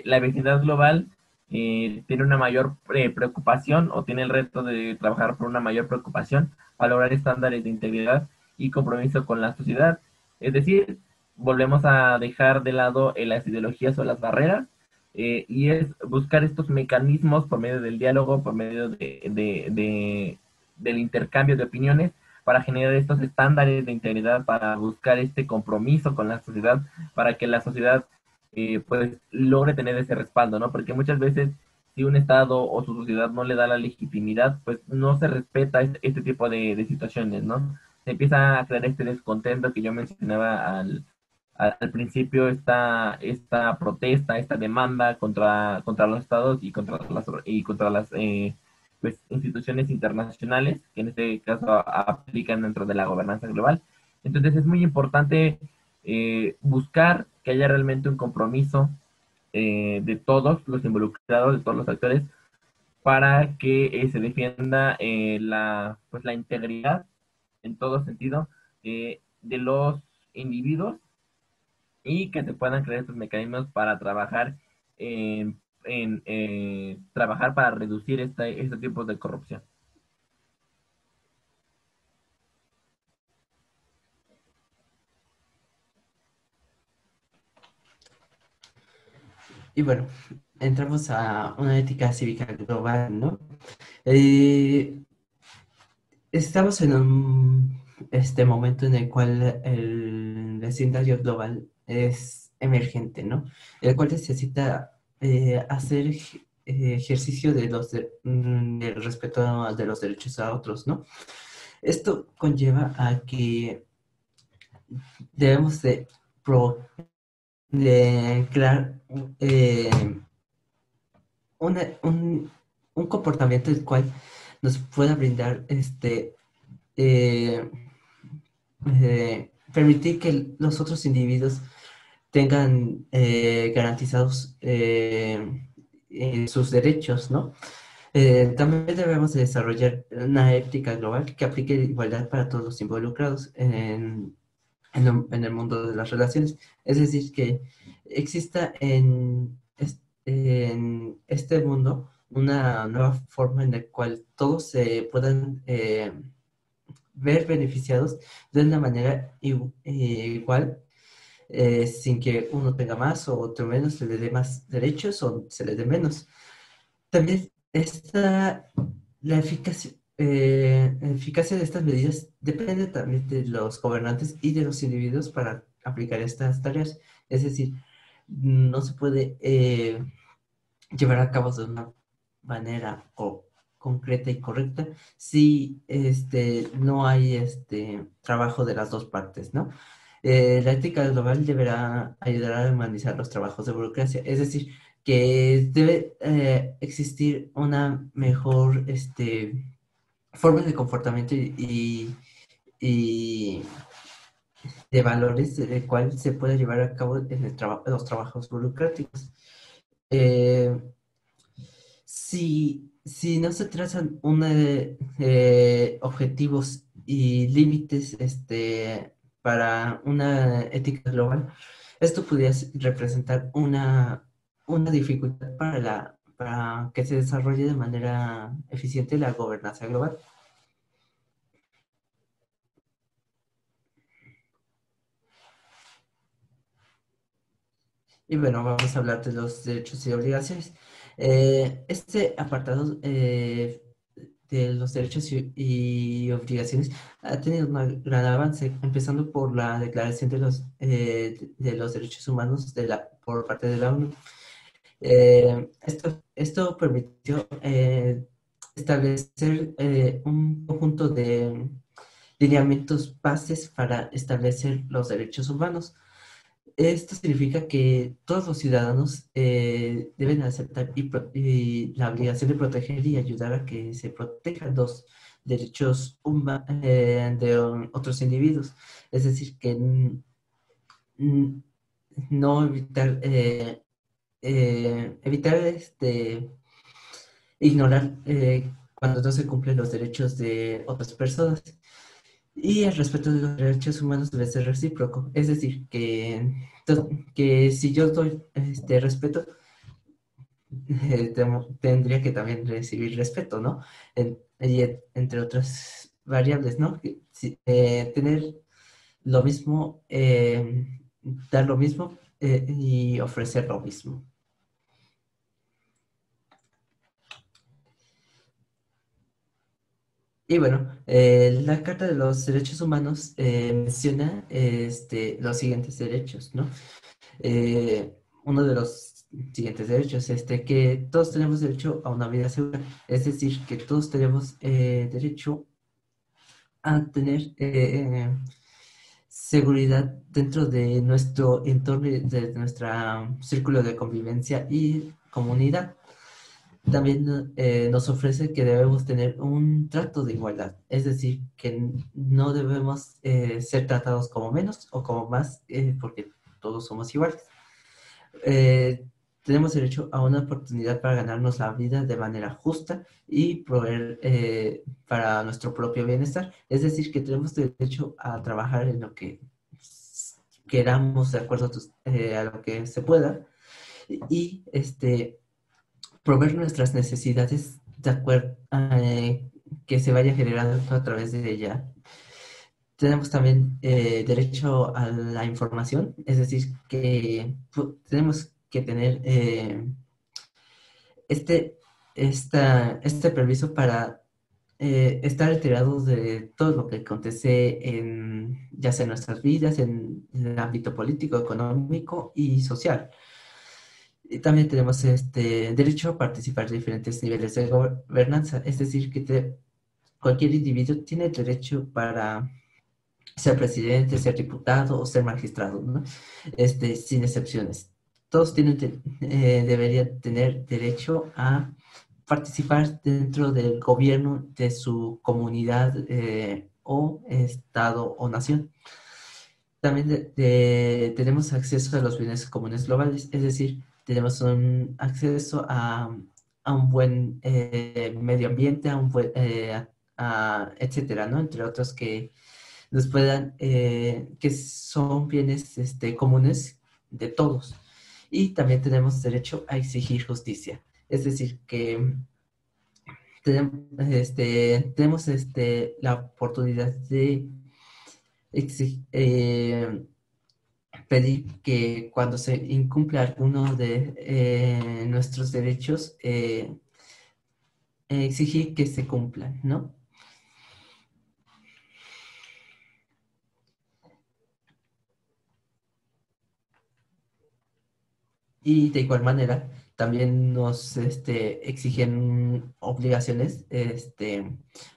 la vecindad global tiene una mayor preocupación, o tiene el reto de trabajar por una mayor preocupación para lograr estándares de integridad y compromiso con la sociedad. Es decir, volvemos a dejar de lado las ideologías o las barreras, y es buscar estos mecanismos por medio del diálogo, por medio del intercambio de opiniones, para generar estos estándares de integridad, para buscar este compromiso con la sociedad, para que la sociedad pues logre tener ese respaldo, ¿no? Porque muchas veces si un Estado o su sociedad no le da la legitimidad, pues no se respeta este tipo de situaciones, ¿no? Se empieza a crear este descontento que yo mencionaba al principio, esta protesta, esta demanda contra los estados y contra las pues, instituciones internacionales, que en este caso aplican dentro de la gobernanza global. Entonces es muy importante buscar que haya realmente un compromiso de todos los involucrados, de todos los actores, para que se defienda pues, la integridad en todo sentido de los individuos, y que se puedan crear estos mecanismos para trabajar trabajar para reducir este tipo de corrupción.
Y bueno, entramos a una ética cívica global, ¿no? Eh, Estamos en un momento en el cual el vecindario global es emergente, ¿no? El cual necesita hacer ejercicio del respeto de los derechos a otros, ¿no? Esto conlleva a que debemos de crear un comportamiento el cual nos pueda brindar eh, permitir que los otros individuos tengan garantizados sus derechos, ¿no? También debemos de desarrollar una ética global que aplique igualdad para todos los involucrados en el mundo de las relaciones. Es decir, que exista en este mundo una nueva forma en la cual todos se puedan ver beneficiados de una manera igual, sin que uno tenga más o otro menos, se le dé más derechos o se le dé menos. También la eficacia de estas medidas depende también de los gobernantes y de los individuos para aplicar estas tareas. Es decir, no se puede llevar a cabo de una manera concreta y correcta si no hay trabajo de las dos partes, ¿no? La ética global deberá ayudar a humanizar los trabajos de burocracia, es decir, que debe existir una mejor forma de comportamiento y de valores el cual se puede llevar a cabo en los trabajos burocráticos. Si no se trazan objetivos y límites para una ética global, esto podría representar una dificultad para que se desarrolle de manera eficiente la gobernanza global. Y bueno, vamos a hablar de los derechos y obligaciones. Este apartado de los derechos y obligaciones ha tenido un gran avance, empezando por la Declaración de los Derechos Humanos por parte de la ONU. Esto permitió establecer un conjunto de lineamientos bases para establecer los derechos humanos. Esto significa que todos los ciudadanos deben aceptar y la obligación de proteger y ayudar a que se protejan los derechos de otros individuos. Es decir, que no evitar ignorar cuando no se cumplen los derechos de otras personas. Y el respeto de los derechos humanos debe ser recíproco. Es decir, que si yo doy respeto, tendría que también recibir respeto, ¿no? Entre otras variables, ¿no? Tener lo mismo, dar lo mismo y ofrecer lo mismo. Y bueno, la Carta de los Derechos Humanos menciona los siguientes derechos, ¿no? Uno de los siguientes derechos es que todos tenemos derecho a una vida segura, es decir, que todos tenemos derecho a tener seguridad dentro de nuestro entorno, de nuestro círculo de convivencia y comunidad. También nos ofrece que debemos tener un trato de igualdad, es decir, que no debemos ser tratados como menos o como más, porque todos somos iguales. Tenemos derecho a una oportunidad para ganarnos la vida de manera justa y proveer para nuestro propio bienestar, es decir, que tenemos derecho a trabajar en lo que queramos de acuerdo a lo que se pueda y proveer nuestras necesidades de acuerdo que se vaya generando a través de ella. Tenemos también derecho a la información, es decir, que tenemos que tener este permiso para estar enterados de todo lo que acontece ya sea en nuestras vidas, en el ámbito político, económico y social. Y también tenemos derecho a participar de diferentes niveles de gobernanza, es decir, que cualquier individuo tiene derecho para ser presidente, ser diputado o ser magistrado, ¿no? Sin excepciones. Todos deberían tener derecho a participar dentro del gobierno de su comunidad o estado o nación. También tenemos acceso a los bienes comunes globales, es decir, tenemos un acceso a un buen medio ambiente, etcétera, ¿no? Entre otros que nos puedan, que son bienes comunes de todos. Y también tenemos derecho a exigir justicia, es decir, que tenemos la oportunidad de pedir que cuando se incumpla alguno de nuestros derechos, exigir que se cumplan, ¿no? Y de igual manera, también nos exigen obligaciones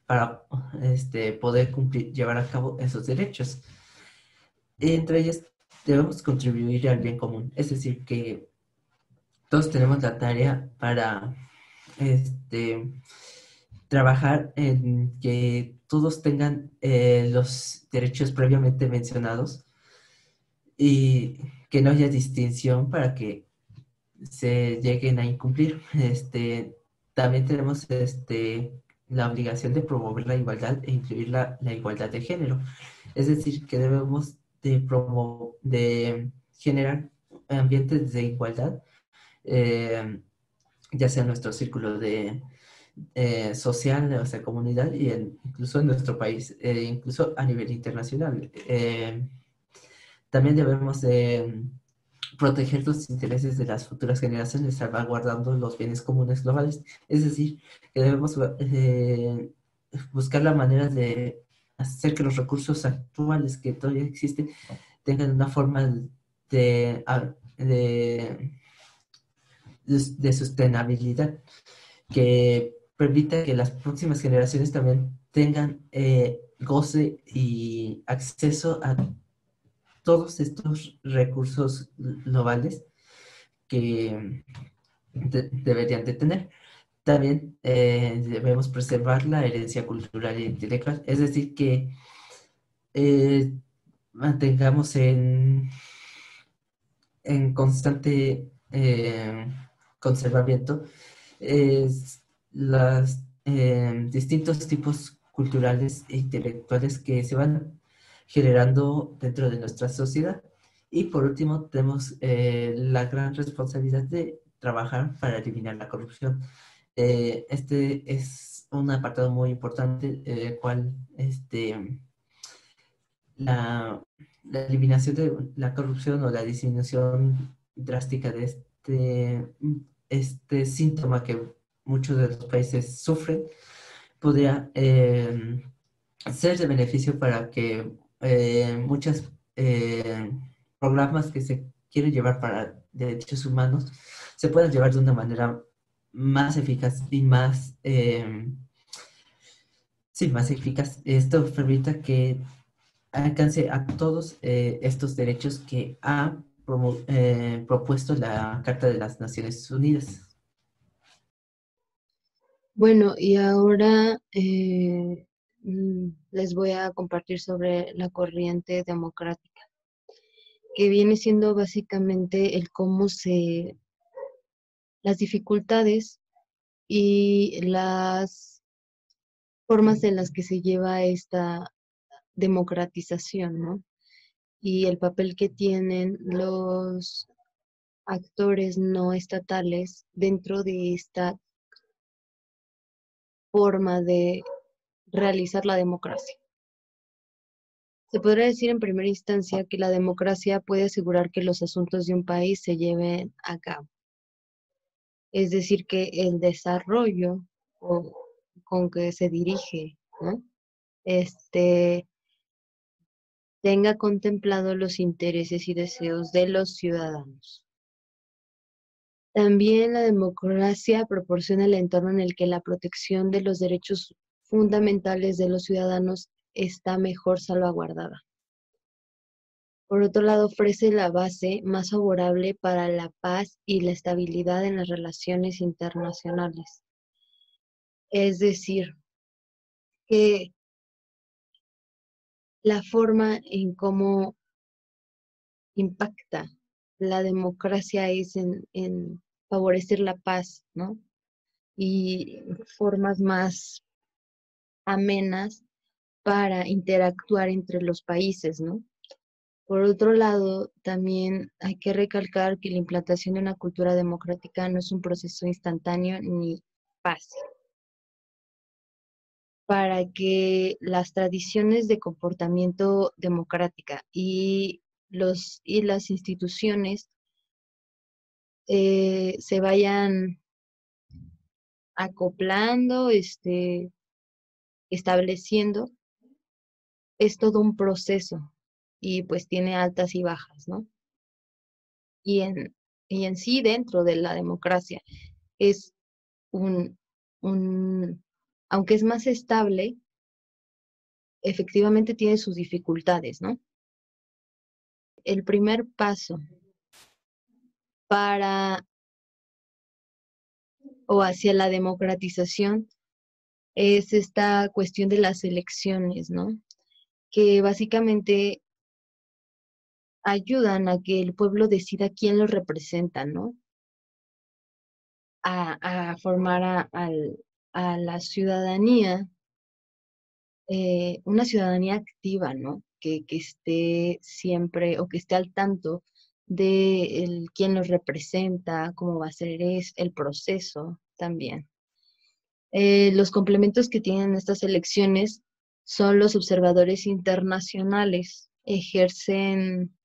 para poder llevar a cabo esos derechos. Entre ellas, debemos contribuir al bien común, es decir, que todos tenemos la tarea para trabajar en que todos tengan los derechos previamente mencionados y que no haya distinción para que se lleguen a incumplir. También tenemos la obligación de promover la igualdad e incluir la igualdad de género. Es decir, que debemos de generar ambientes de igualdad, ya sea en nuestro círculo social, o sea, comunidad, y incluso en nuestro país, incluso a nivel internacional. También debemos de proteger los intereses de las futuras generaciones, salvaguardando los bienes comunes globales. Es decir, que debemos buscar la manera de hacer que los recursos actuales que todavía existen tengan una forma de sustentabilidad que permita que las próximas generaciones también tengan goce y acceso a todos estos recursos globales que deberían de tener. También debemos preservar la herencia cultural e intelectual, es decir, que mantengamos en constante conservamiento los distintos tipos culturales e intelectuales que se van generando dentro de nuestra sociedad. Y por último, tenemos la gran responsabilidad de trabajar para eliminar la corrupción. Este es un apartado muy importante, el cual la eliminación de la corrupción o la disminución drástica de este síntoma que muchos de los países sufren podría ser de beneficio para que muchos programas que se quieren llevar para derechos humanos se puedan llevar de una manera más eficaz y más eficaz. Esto permita que alcance a todos estos derechos que ha propuesto la Carta de las Naciones Unidas.
Bueno, y ahora les voy a compartir sobre la corriente democrática, que viene siendo básicamente el cómo las dificultades y las formas en las que se lleva esta democratización, ¿no? Y el papel que tienen los actores no estatales dentro de esta forma de realizar la democracia. Se podría decir en primera instancia que la democracia puede asegurar que los asuntos de un país se lleven a cabo. Es decir, que el desarrollo con que se dirige, ¿no? Tenga contemplado los intereses y deseos de los ciudadanos. También la democracia proporciona el entorno en el que la protección de los derechos fundamentales de los ciudadanos está mejor salvaguardada. Por otro lado, ofrece la base más favorable para la paz y la estabilidad en las relaciones internacionales. Es decir, que la forma en cómo impacta la democracia es en favorecer la paz, ¿no? Y formas más amenas para interactuar entre los países, ¿no? Por otro lado, también hay que recalcar que la implantación de una cultura democrática no es un proceso instantáneo ni fácil. Para que las tradiciones de comportamiento democrática y las instituciones se vayan acoplando, estableciendo, es todo un proceso y pues tiene altas y bajas, ¿no? Y en sí, dentro de la democracia, es un, aunque es más estable, efectivamente tiene sus dificultades, ¿no? El primer paso para o hacia la democratización es esta cuestión de las elecciones, ¿no? Que básicamente ayudan a que el pueblo decida quién los representa, ¿no? A formar a la ciudadanía, una ciudadanía activa, ¿no? Que esté siempre o que esté al tanto de quién los representa, cómo va a ser el proceso también. Los complementos que tienen estas elecciones son los observadores internacionales. Ejercen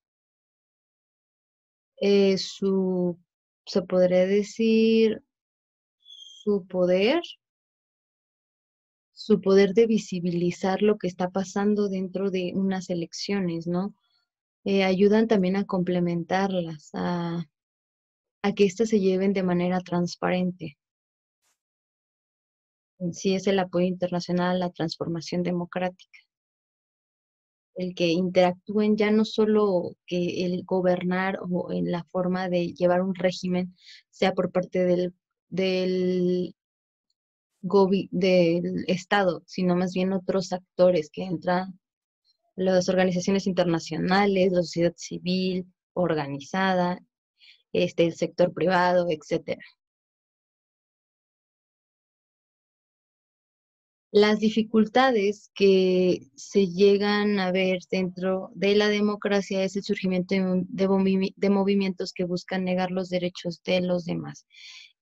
se podría decir, su poder, su poder de visibilizar lo que está pasando dentro de unas elecciones, ¿no? Ayudan también a complementarlas, a que éstas se lleven de manera transparente. En sí es el apoyo internacional, la transformación democrática. El que interactúen ya no solo que el gobernar o en la forma de llevar un régimen sea por parte del Estado, sino más bien otros actores que entran, las organizaciones internacionales, la sociedad civil organizada, el sector privado, etcétera. Las dificultades que se llegan a ver dentro de la democracia es el surgimiento de movimientos que buscan negar los derechos de los demás.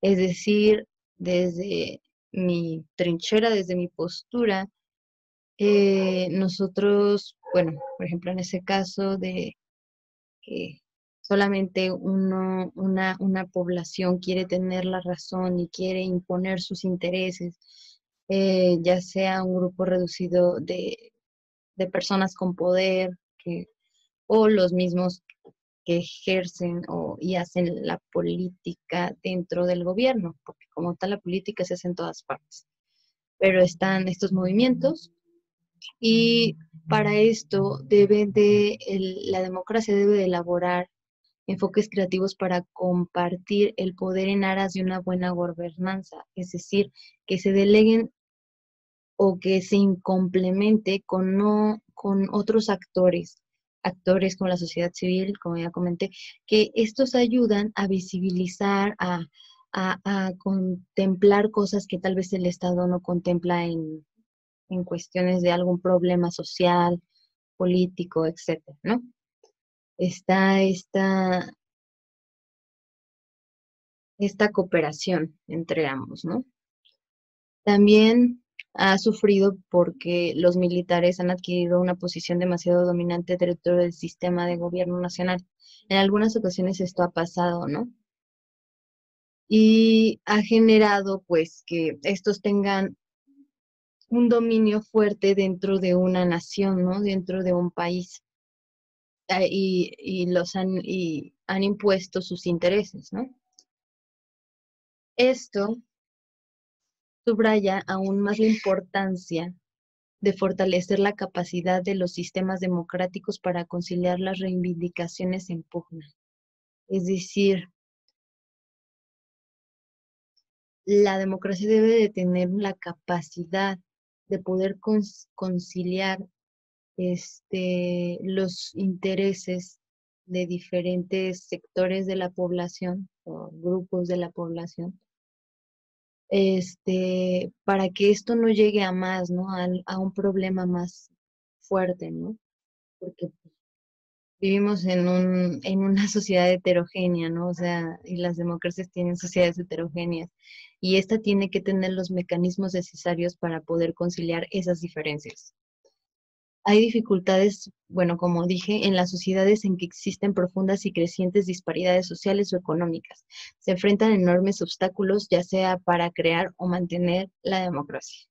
Es decir, desde mi trinchera, desde mi postura, nosotros, bueno, por ejemplo, en ese caso de que solamente una población quiere tener la razón y quiere imponer sus intereses, ya sea un grupo reducido de personas con poder o los mismos que ejercen y hacen la política dentro del gobierno, porque como tal la política se hace en todas partes. Pero están estos movimientos y para esto la democracia debe de elaborar enfoques creativos para compartir el poder en aras de una buena gobernanza, es decir, que se deleguen o que se complemente con otros actores como la sociedad civil, como ya comenté, que estos ayudan a visibilizar, a contemplar cosas que tal vez el Estado no contempla en cuestiones de algún problema social, político, etcétera, ¿no? Está esta cooperación entre ambos, ¿no? También ha sufrido porque los militares han adquirido una posición demasiado dominante dentro del sistema de gobierno nacional. En algunas ocasiones esto ha pasado, ¿no? Y ha generado, pues, que estos tengan un dominio fuerte dentro de una nación, ¿no? Dentro de un país. Y han impuesto sus intereses, ¿no? Esto subraya aún más la importancia de fortalecer la capacidad de los sistemas democráticos para conciliar las reivindicaciones en pugna. Es decir, la democracia debe de tener la capacidad de poder conciliar los intereses de diferentes sectores de la población o grupos de la población, para que esto no llegue a más, ¿no? A un problema más fuerte, ¿no? Porque vivimos en una sociedad heterogénea, ¿no? O sea, y las democracias tienen sociedades heterogéneas, y esta tiene que tener los mecanismos necesarios para poder conciliar esas diferencias. Hay dificultades, bueno, como dije, en las sociedades en que existen profundas y crecientes disparidades sociales o económicas. Se enfrentan enormes obstáculos, ya sea para crear o mantener la democracia.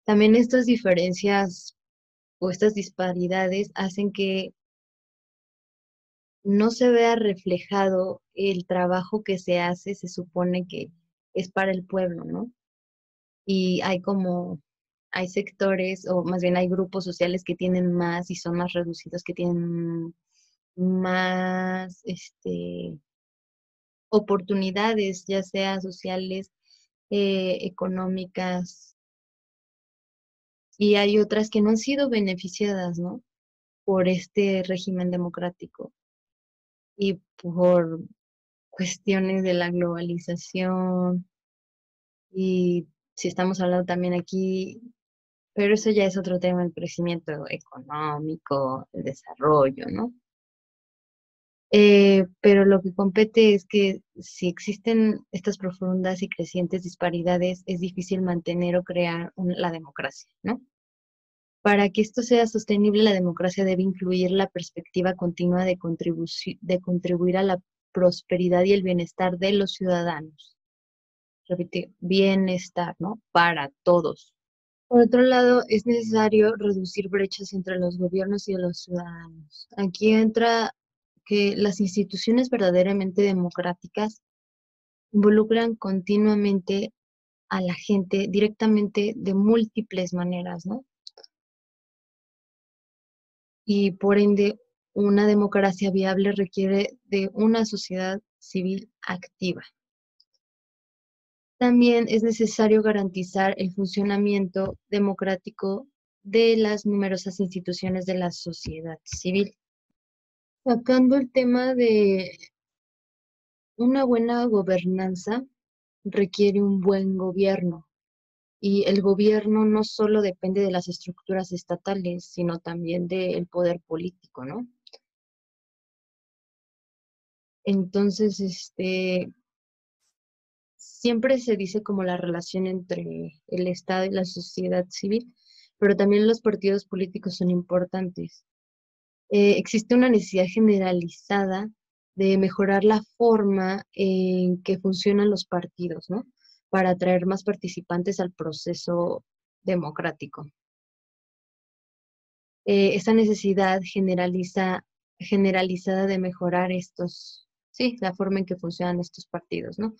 También estas diferencias o estas disparidades hacen que no se vea reflejado el trabajo que se hace, se supone que es para el pueblo, ¿no? Y hay sectores, o más bien hay grupos sociales que tienen más y son más reducidos, que tienen más oportunidades, ya sea sociales, económicas, y hay otras que no han sido beneficiadas, ¿no? Por este régimen democrático y por cuestiones de la globalización, y si estamos hablando también aquí, pero eso ya es otro tema, el crecimiento económico, el desarrollo, ¿no? Pero lo que compete es que si existen estas profundas y crecientes disparidades, es difícil mantener o crear la democracia, ¿no? Para que esto sea sostenible, la democracia debe incluir la perspectiva continua de contribuir a la prosperidad y el bienestar de los ciudadanos. Repite, bienestar, ¿no? Para todos. Por otro lado, es necesario reducir brechas entre los gobiernos y los ciudadanos. Aquí entra que las instituciones verdaderamente democráticas involucran continuamente a la gente directamente de múltiples maneras, ¿no? Y por ende, una democracia viable requiere de una sociedad civil activa. También es necesario garantizar el funcionamiento democrático de las numerosas instituciones de la sociedad civil. Sacando el tema de una buena gobernanza, requiere un buen gobierno. Y el gobierno no solo depende de las estructuras estatales, sino también del poder político, ¿no? Entonces, siempre se dice como la relación entre el Estado y la sociedad civil, pero también los partidos políticos son importantes. Existe una necesidad generalizada de mejorar la forma en que funcionan los partidos, ¿no? Para atraer más participantes al proceso democrático. Esta necesidad generalizada de mejorar la forma en que funcionan estos partidos, ¿no?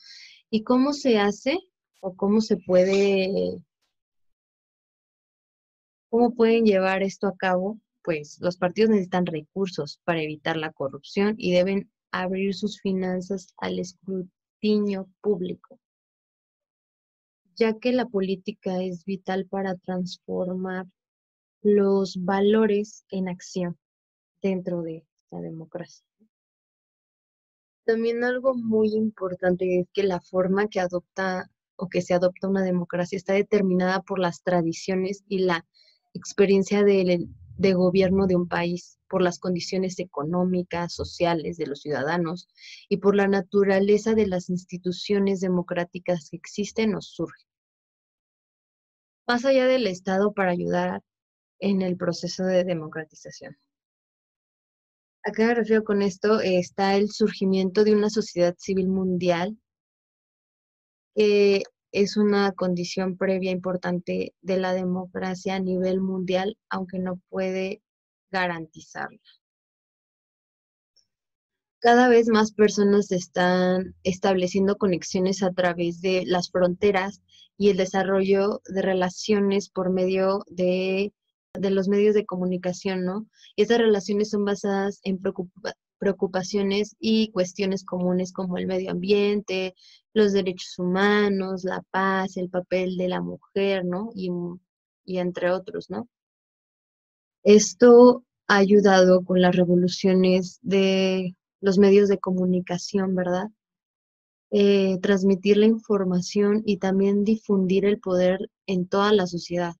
¿Y cómo se hace o cómo pueden llevar esto a cabo? Pues los partidos necesitan recursos para evitar la corrupción y deben abrir sus finanzas al escrutinio público, ya que la política es vital para transformar los valores en acción dentro de la democracia. También algo muy importante es que la forma que se adopta una democracia está determinada por las tradiciones y la experiencia de gobierno de un país, por las condiciones económicas, sociales de los ciudadanos y por la naturaleza de las instituciones democráticas que existen o surgen. Más allá del Estado para ayudar en el proceso de democratización. ¿A qué me refiero con esto? Está el surgimiento de una sociedad civil mundial, que es una condición previa importante de la democracia a nivel mundial, aunque no puede garantizarla. Cada vez más personas están estableciendo conexiones a través de las fronteras y el desarrollo de relaciones por medio de de los medios de comunicación, ¿no? Y estas relaciones son basadas en preocupaciones y cuestiones comunes como el medio ambiente, los derechos humanos, la paz, el papel de la mujer, ¿no? Y entre otros, ¿no? Esto ha ayudado con las revoluciones de los medios de comunicación, ¿verdad? Transmitir la información y también difundir el poder en toda la sociedad,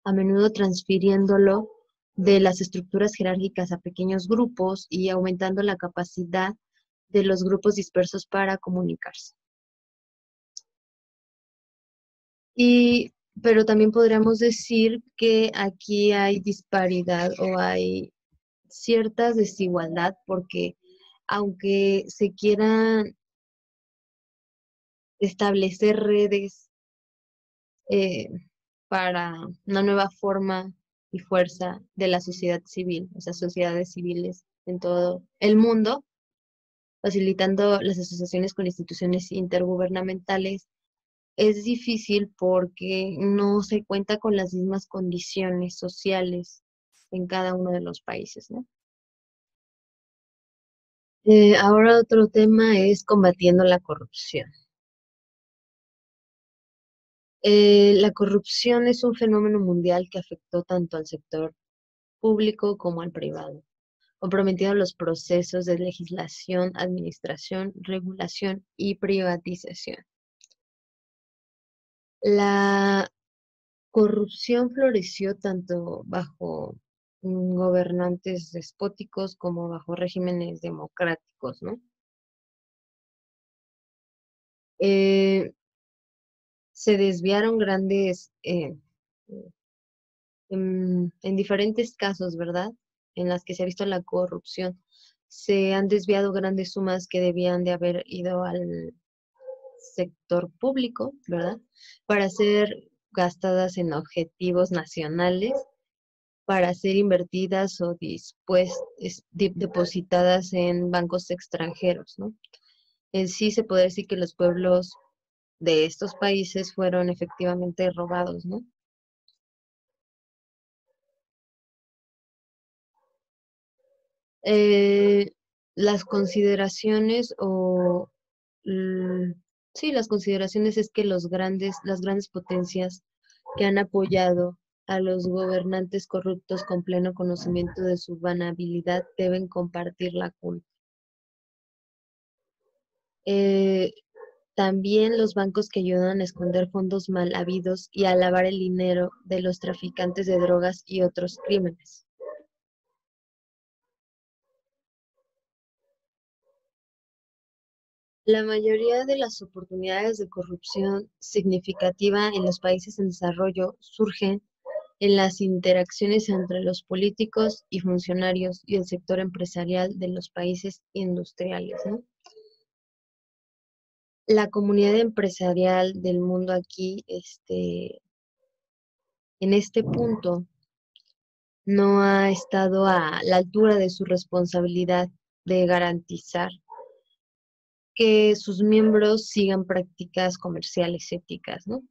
a menudo transfiriéndolo de las estructuras jerárquicas a pequeños grupos y aumentando la capacidad de los grupos dispersos para comunicarse. Pero también podríamos decir que aquí hay disparidad o hay cierta desigualdad porque aunque se quieran establecer redes para una nueva forma y fuerza de la sociedad civil, o sea, sociedades civiles en todo el mundo, facilitando las asociaciones con instituciones intergubernamentales, es difícil porque no se cuenta con las mismas condiciones sociales en cada uno de los países, ¿no? Ahora otro tema es combatiendo la corrupción. La corrupción es un fenómeno mundial que afectó tanto al sector público como al privado, comprometiendo los procesos de legislación, administración, regulación y privatización. La corrupción floreció tanto bajo gobernantes despóticos como bajo regímenes democráticos, ¿no? Se desviaron grandes, en diferentes casos, ¿verdad? En las que se ha visto la corrupción, se han desviado grandes sumas que debían de haber ido al sector público, ¿verdad? Para ser gastadas en objetivos nacionales, para ser invertidas o depositadas en bancos extranjeros, ¿no? En sí se puede decir que los pueblos de estos países fueron efectivamente robados, ¿no? Las consideraciones sí, las consideraciones es que las grandes potencias que han apoyado a los gobernantes corruptos con pleno conocimiento de su vanabilidad deben compartir la culpa. También los bancos que ayudan a esconder fondos mal habidos y a lavar el dinero de los traficantes de drogas y otros crímenes. La mayoría de las oportunidades de corrupción significativa en los países en desarrollo surgen en las interacciones entre los políticos y funcionarios y el sector empresarial de los países industriales, ¿no? La comunidad empresarial del mundo aquí, en este punto, no ha estado a la altura de su responsabilidad de garantizar que sus miembros sigan prácticas comerciales éticas, ¿no?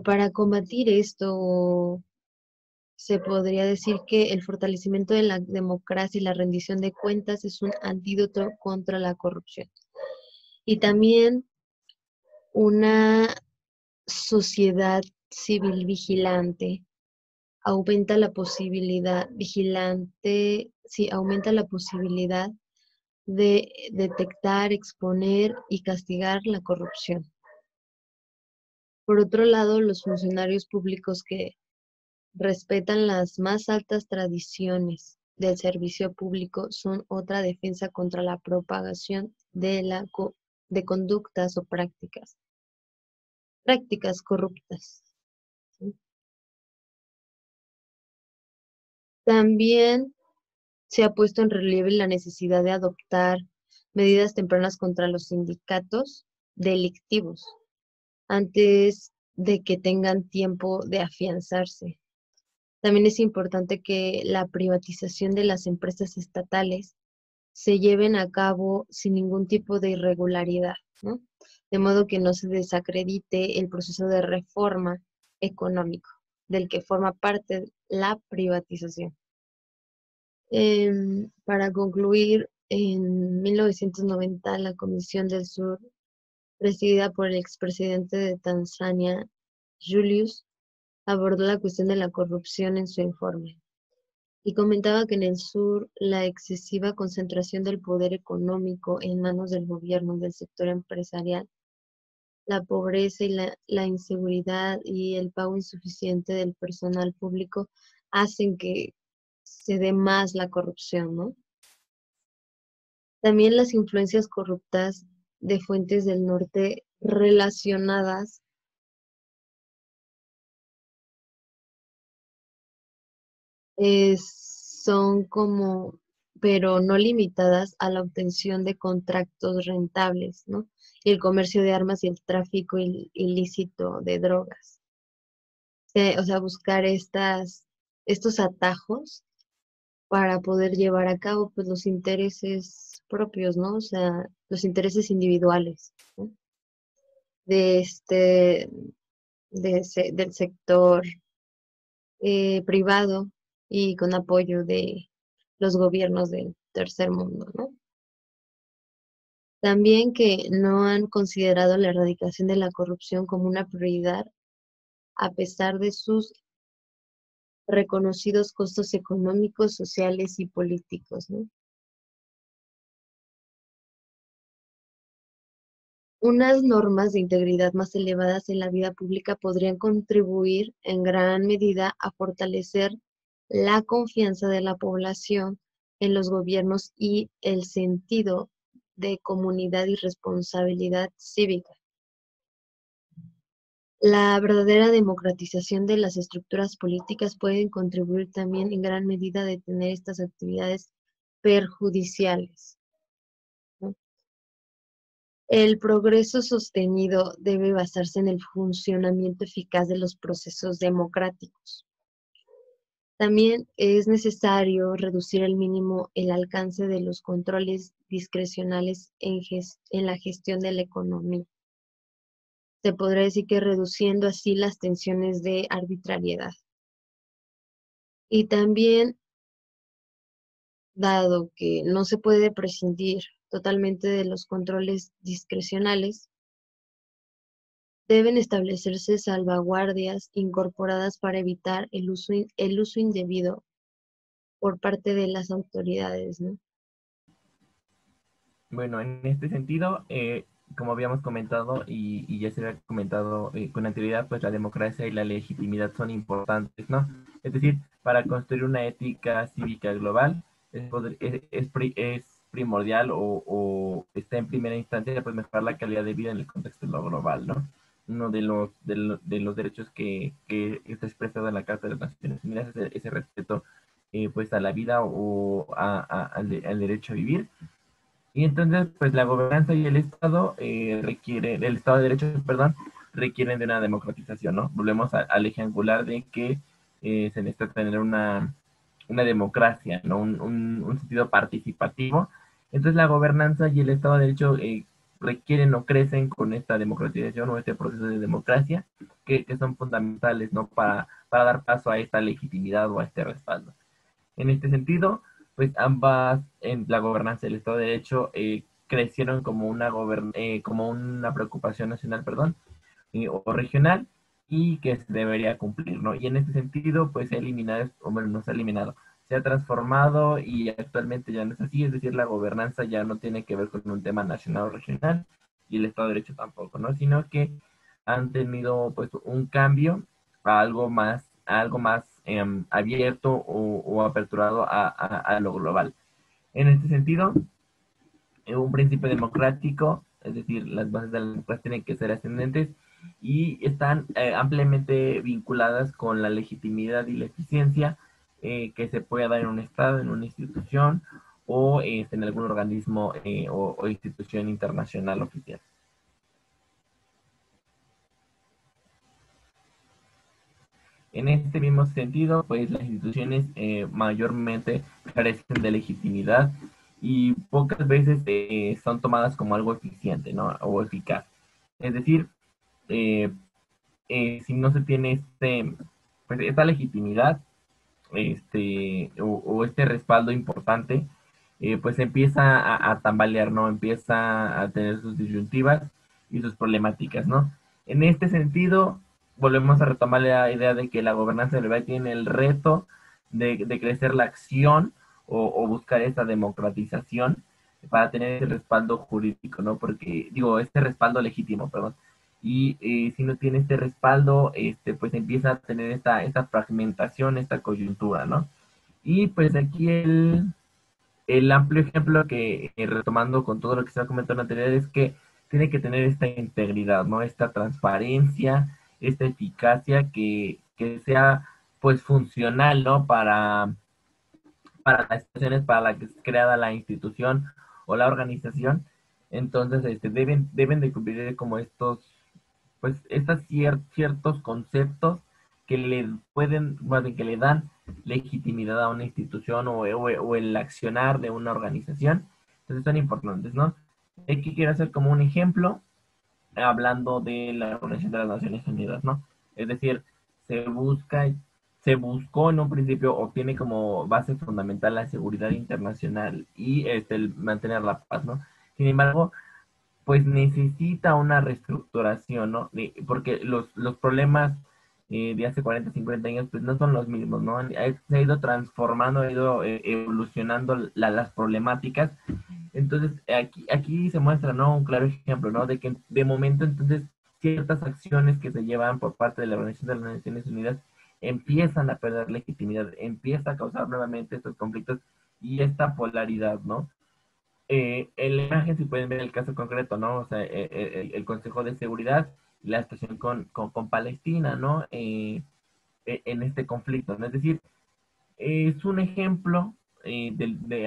Para combatir esto, se podría decir que el fortalecimiento de la democracia y la rendición de cuentas es un antídoto contra la corrupción. Y también una sociedad civil vigilante aumenta la posibilidad de detectar, exponer y castigar la corrupción. Por otro lado, los funcionarios públicos que respetan las más altas tradiciones del servicio público son otra defensa contra la propagación de conductas o prácticas corruptas. ¿Sí? También se ha puesto en relieve la necesidad de adoptar medidas tempranas contra los sindicatos delictivos antes de que tengan tiempo de afianzarse. También es importante que la privatización de las empresas estatales se lleven a cabo sin ningún tipo de irregularidad, ¿no? De modo que no se desacredite el proceso de reforma económico del que forma parte la privatización. Para concluir, en 1990 la Comisión del Sur, presidida por el expresidente de Tanzania, Julius, abordó la cuestión de la corrupción en su informe y comentaba que en el sur la excesiva concentración del poder económico en manos del gobierno, del sector empresarial, la pobreza y la inseguridad y el pago insuficiente del personal público hacen que se dé más la corrupción, ¿no? También las influencias corruptas de fuentes del norte relacionadas son como, pero no limitadas a la obtención de contratos rentables, ¿no? Y el comercio de armas y el tráfico ilícito de drogas. O sea, buscar estos atajos para poder llevar a cabo pues los intereses propios, ¿no? O sea, los intereses individuales, ¿no? De del sector privado y con apoyo de los gobiernos del tercer mundo, ¿no? También que no han considerado la erradicación de la corrupción como una prioridad a pesar de sus reconocidos costos económicos, sociales y políticos, ¿no? Unas normas de integridad más elevadas en la vida pública podrían contribuir en gran medida a fortalecer la confianza de la población en los gobiernos y el sentido de comunidad y responsabilidad cívica. La verdadera democratización de las estructuras políticas puede contribuir también en gran medida a detener estas actividades perjudiciales, ¿no? El progreso sostenido debe basarse en el funcionamiento eficaz de los procesos democráticos. También es necesario reducir al mínimo el alcance de los controles discrecionales en la gestión de la economía. Se podría decir que reduciendo así las tensiones de arbitrariedad. Y también, dado que no se puede prescindir totalmente de los controles discrecionales, deben establecerse salvaguardias incorporadas para evitar el uso indebido por parte de las autoridades, ¿no?
Bueno, en este sentido, como habíamos comentado y ya se había comentado con anterioridad, pues la democracia y la legitimidad son importantes, ¿no? Es decir, para construir una ética cívica global es primordial o está en primera instancia pues mejorar la calidad de vida en el contexto de lo global, ¿no? Uno de los derechos que está expresado en la Carta de las Naciones Unidas es ese respeto pues a la vida o al derecho a vivir. Y entonces, pues la gobernanza y el Estado el Estado de Derecho, perdón, requieren de una democratización, ¿no? Volvemos al eje angular de que se necesita tener una democracia, ¿no? Un sentido participativo. Entonces la gobernanza y el Estado de Derecho requieren o crecen con esta democratización o este proceso de democracia que son fundamentales, ¿no? Para dar paso a esta legitimidad o a este respaldo. En este sentido, pues ambas, en la gobernanza del Estado de Derecho, crecieron como como una preocupación nacional, perdón, o regional, y que se debería cumplir, ¿no? Y en este sentido, pues se ha eliminado, o bueno, no se ha eliminado, se ha transformado y actualmente ya no es así, es decir, la gobernanza ya no tiene que ver con un tema nacional o regional, y el Estado de Derecho tampoco, ¿no? Sino que han tenido pues un cambio a algo más abierto o aperturado a lo global. En este sentido, un principio democrático, es decir, las bases de la democracia tienen que ser ascendentes y están ampliamente vinculadas con la legitimidad y la eficiencia que se pueda dar en un Estado, en una institución o en algún organismo o institución internacional oficial. En este mismo sentido, pues las instituciones mayormente carecen de legitimidad y pocas veces son tomadas como algo eficiente, ¿no? O eficaz. Es decir, eh, si no se tiene pues, esta legitimidad, o este respaldo importante, pues empieza a tambalear, ¿no? Empieza a tener sus disyuntivas y sus problemáticas, ¿no? En este sentido, volvemos a retomar la idea de que la gobernanza del tiene el reto de crecer la acción o buscar esta democratización para tener ese respaldo jurídico, ¿no? Porque, digo, este respaldo legítimo, perdón. Y si no tiene este respaldo, pues empieza a tener esta fragmentación, esta coyuntura, ¿no? Y pues aquí el amplio ejemplo que, retomando con todo lo que se ha comentado anterior, es que tiene que tener esta integridad, ¿no? Esta transparencia, esta eficacia que sea pues funcional, ¿no? Para las situaciones para las que es creada la institución o la organización. Entonces, deben de cumplir como pues, ciertos conceptos que le pueden, más bien, que le dan legitimidad a una institución o el accionar de una organización. Entonces son importantes, ¿no? Aquí quiero hacer como un ejemplo, hablando de la Organización de las Naciones Unidas, ¿no? Es decir, se busca, se buscó en un principio, o tiene como base fundamental la seguridad internacional y el mantener la paz, ¿no? Sin embargo, pues necesita una reestructuración, ¿no? Porque los problemas de hace 40, 50 años, pues no son los mismos, ¿no? Se ha ido transformando, ha ido evolucionando las problemáticas. Entonces, aquí se muestra, ¿no? Un claro ejemplo, ¿no? De que de momento, entonces, ciertas acciones que se llevan por parte de la Organización de las Naciones Unidas empiezan a perder legitimidad, empieza a causar nuevamente estos conflictos y esta polaridad, ¿no? En la imagen, si pueden ver el caso concreto, ¿no? O sea, el Consejo de Seguridad y la situación con Palestina, ¿no? En este conflicto, ¿no? Es decir, es un ejemplo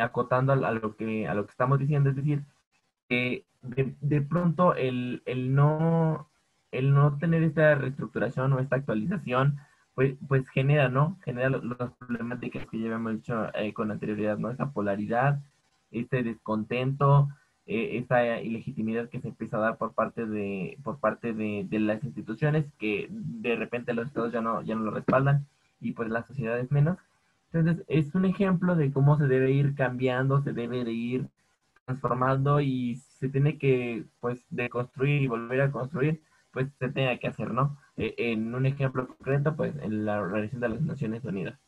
acotando a lo que estamos diciendo, es decir, de pronto el no tener esta reestructuración o esta actualización, pues genera, ¿no? Genera las problemáticas que ya habíamos dicho con anterioridad, ¿no? Esa polaridad, este descontento, esa ilegitimidad que se empieza a dar por parte de las instituciones, que de repente los estados ya no lo respaldan, y pues las sociedades menos. Entonces, es un ejemplo de cómo se debe ir cambiando, se debe de ir transformando y se tiene que, pues, deconstruir y volver a construir, pues se tenga que hacer, ¿no? En un ejemplo concreto, pues, en la Organización de las Naciones Unidas.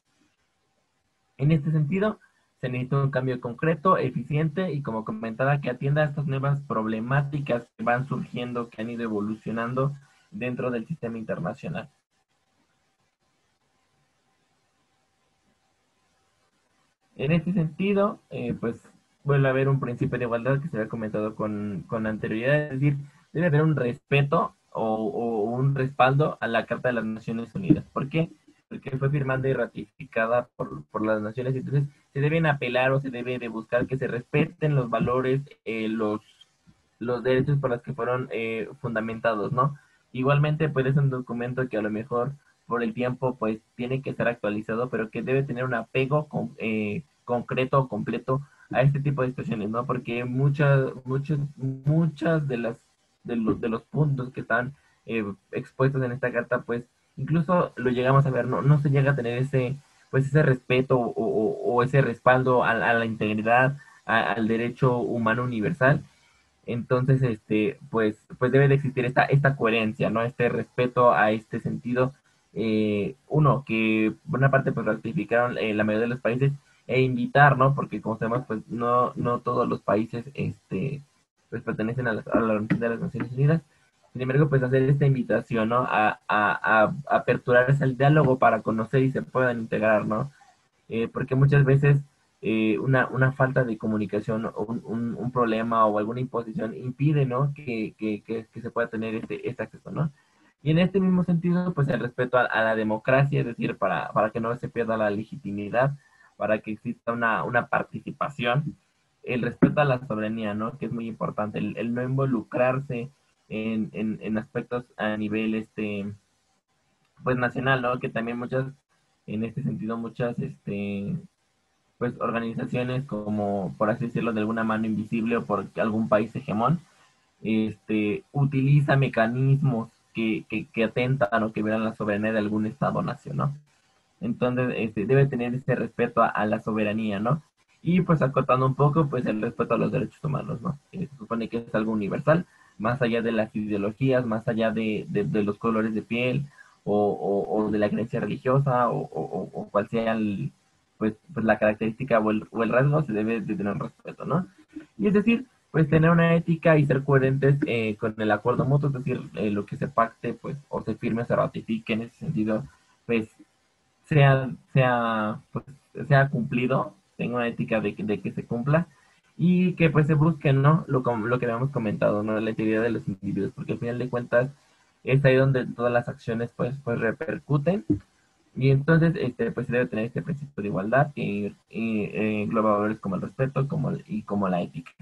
En este sentido, se necesita un cambio concreto, eficiente y, como comentaba, que atienda a estas nuevas problemáticas que van surgiendo, que han ido evolucionando dentro del sistema internacional. En este sentido, pues vuelve a haber un principio de igualdad que se había comentado con anterioridad, es decir, debe haber un respeto o un respaldo a la Carta de las Naciones Unidas. ¿Por qué? Porque fue firmada y ratificada por las naciones, entonces se deben apelar o se debe de buscar que se respeten los valores, los derechos por los que fueron fundamentados, ¿no? Igualmente, pues es un documento que a lo mejor por el tiempo, pues tiene que ser actualizado, pero que debe tener un apego concreto o completo a este tipo de situaciones, ¿no? Porque muchas de los puntos que están expuestos en esta carta, pues incluso lo llegamos a ver, no se llega a tener pues ese respeto o ese respaldo a la integridad, al derecho humano universal. Entonces, pues debe de existir esta coherencia, ¿no? Este respeto a este sentido. Uno, que por una parte pues ratificaron la mayoría de los países e invitar, ¿no? Porque como sabemos, pues no todos los países, pues pertenecen a la Organización de las Naciones Unidas. Sin embargo, pues hacer esta invitación, ¿no? A aperturarse al diálogo para conocer y se puedan integrar, ¿no? Porque muchas veces una falta de comunicación o un problema o alguna imposición impide, ¿no? Que se pueda tener este acceso, ¿no? Y en este mismo sentido, pues el respeto a la democracia, es decir, para que no se pierda la legitimidad, para que exista una participación, el respeto a la soberanía, ¿no? Que es muy importante, el no involucrarse en aspectos a nivel, pues nacional, ¿no? Que también en este sentido, muchas, pues organizaciones como, por así decirlo, de alguna mano invisible o por algún país hegemón, utiliza mecanismos que atentan o que violan la soberanía de algún Estado-nación, ¿no? Entonces, debe tener ese respeto a la soberanía, ¿no? Y pues acotando un poco, pues el respeto a los derechos humanos, ¿no? Se supone que es algo universal, más allá de las ideologías, más allá de los colores de piel o de la creencia religiosa o cual sea pues la característica o el rasgo, se debe de tener respeto, ¿no? Y es decir, pues tener una ética y ser coherentes con el acuerdo mutuo, es decir, lo que se pacte, pues, o se firme, se ratifique en ese sentido, pues pues, sea cumplido, tenga una ética de que se cumpla y que pues se busque, ¿no? Lo que habíamos comentado, ¿no? La integridad de los individuos, porque al final de cuentas es ahí donde todas las acciones pues repercuten y entonces pues se debe tener este principio de igualdad que engloba valores como el respeto y como la ética.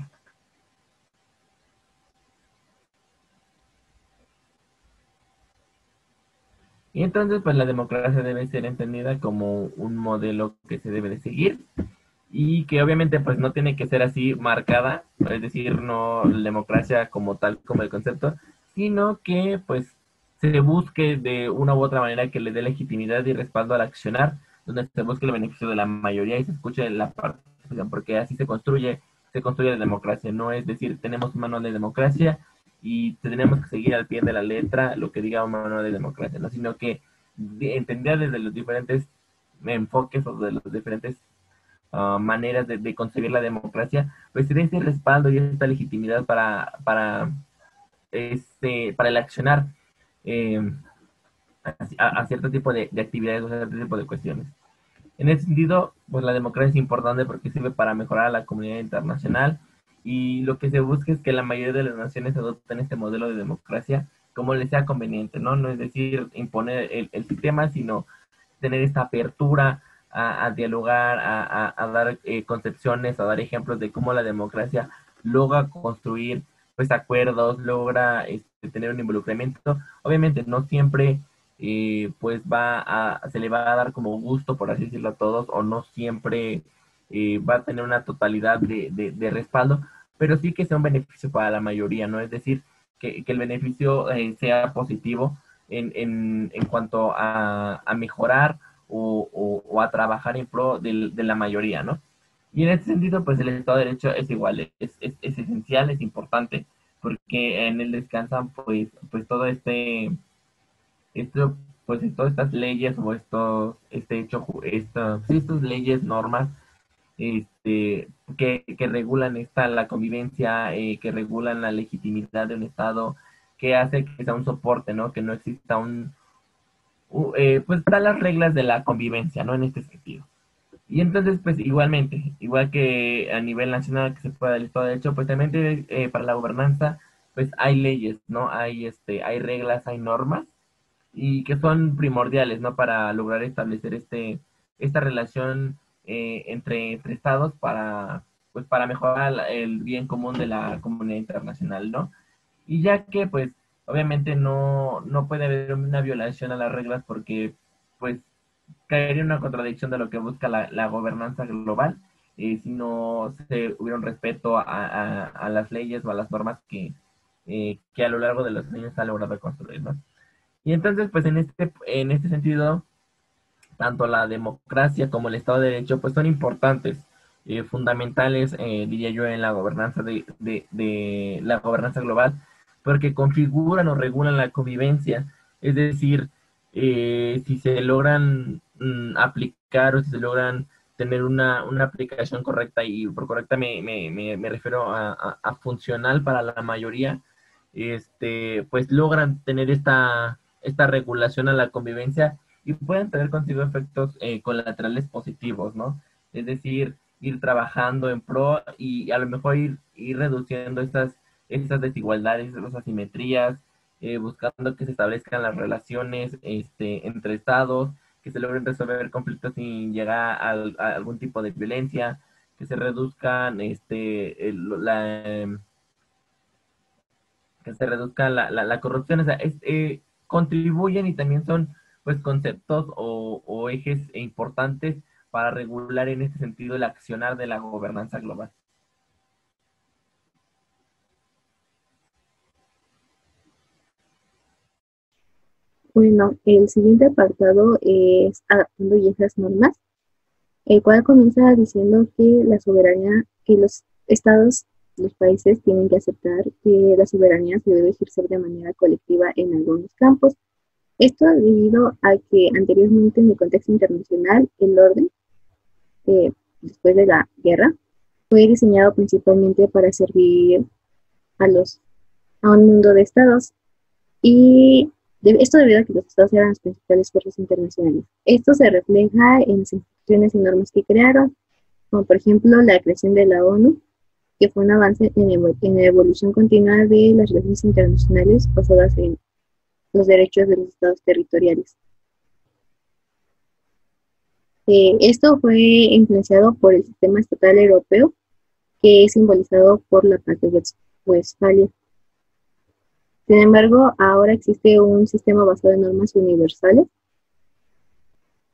Y entonces pues la democracia debe ser entendida como un modelo que se debe de seguir y que obviamente pues no tiene que ser así marcada, es decir, no la democracia como tal, como el concepto, sino que pues se busque de una u otra manera que le dé legitimidad y respaldo al accionar, donde se busque el beneficio de la mayoría y se escuche la participación, porque así se construye la democracia, no es decir, tenemos un manual de democracia y tenemos que seguir al pie de la letra lo que diga un manual de democracia, ¿no? Sino que entender desde los diferentes enfoques o de los diferentes maneras de concebir la democracia, pues tiene ese respaldo y esta legitimidad para el accionar eh, a cierto tipo de actividades o a cierto tipo de cuestiones. En ese sentido, pues la democracia es importante porque sirve para mejorar a la comunidad internacional y lo que se busca es que la mayoría de las naciones adopten este modelo de democracia como les sea conveniente, ¿no? No es decir, imponer el sistema, sino tener esta apertura a dialogar, a dar concepciones, a dar ejemplos de cómo la democracia logra construir pues acuerdos, logra tener un involucramiento. Obviamente no siempre pues se le va a dar como gusto, por así decirlo, a todos, o no siempre va a tener una totalidad de respaldo, pero sí que sea un beneficio para la mayoría, ¿no? Es decir, que el beneficio sea positivo en cuanto a mejorar o a trabajar en pro de la mayoría, ¿no? Y en ese sentido, pues el Estado de Derecho es igual, es esencial, es importante, porque en él descansan pues todo esto, pues todas estas leyes o sí, estas leyes, normas, que regulan la convivencia, que regulan la legitimidad de un Estado, que hace que sea un soporte, ¿no? Que no exista pues da las reglas de la convivencia, ¿no? En este sentido. Y entonces, pues igualmente, igual que a nivel nacional que se pueda el Estado de Derecho, pues también para la gobernanza, pues hay leyes, ¿no? Hay reglas, hay normas, y que son primordiales, ¿no? Para lograr establecer esta relación entre estados pues para mejorar el bien común de la comunidad internacional, ¿no? Y ya que, pues, obviamente no puede haber una violación a las reglas porque, pues, caería en una contradicción de lo que busca la gobernanza global, si no se hubiera un respeto a las leyes o a las normas que a lo largo de los años ha logrado construir, ¿no? Y entonces, pues, en este sentido, tanto la democracia como el Estado de Derecho, pues, son importantes, fundamentales, diría yo, en la gobernanza de la gobernanza global, porque configuran o regulan la convivencia. Es decir, si se logran aplicar o si se logran tener una aplicación correcta, y por correcta me refiero a funcional para la mayoría, pues logran tener esta regulación a la convivencia y pueden tener consigo efectos colaterales positivos, ¿no? Es decir, ir trabajando en pro y a lo mejor ir reduciendo estas desigualdades, estas asimetrías, buscando que se establezcan las relaciones entre estados, que se logren resolver conflictos sin llegar a algún tipo de violencia, que se reduzcan la corrupción, o sea, contribuyen y también son pues conceptos o ejes importantes para regular en este sentido el accionar de la gobernanza global?
Bueno, el siguiente apartado es adaptando esas normas, el cual comienza diciendo que la soberanía, que los estados, los países tienen que aceptar que la soberanía se debe ejercer de manera colectiva en algunos campos. Esto debido a que anteriormente en el contexto internacional el orden, después de la guerra, fue diseñado principalmente para servir a un mundo de estados y esto debido a que los estados eran las principales fuerzas internacionales. Esto se refleja en las instituciones y normas que crearon, como por ejemplo la creación de la ONU, que fue un avance en la evolución continua de las relaciones internacionales basadas en los derechos de los estados territoriales. Esto fue influenciado por el sistema estatal europeo, que es simbolizado por la Paz de Westfalia. Sin embargo, ahora existe un sistema basado en normas universales,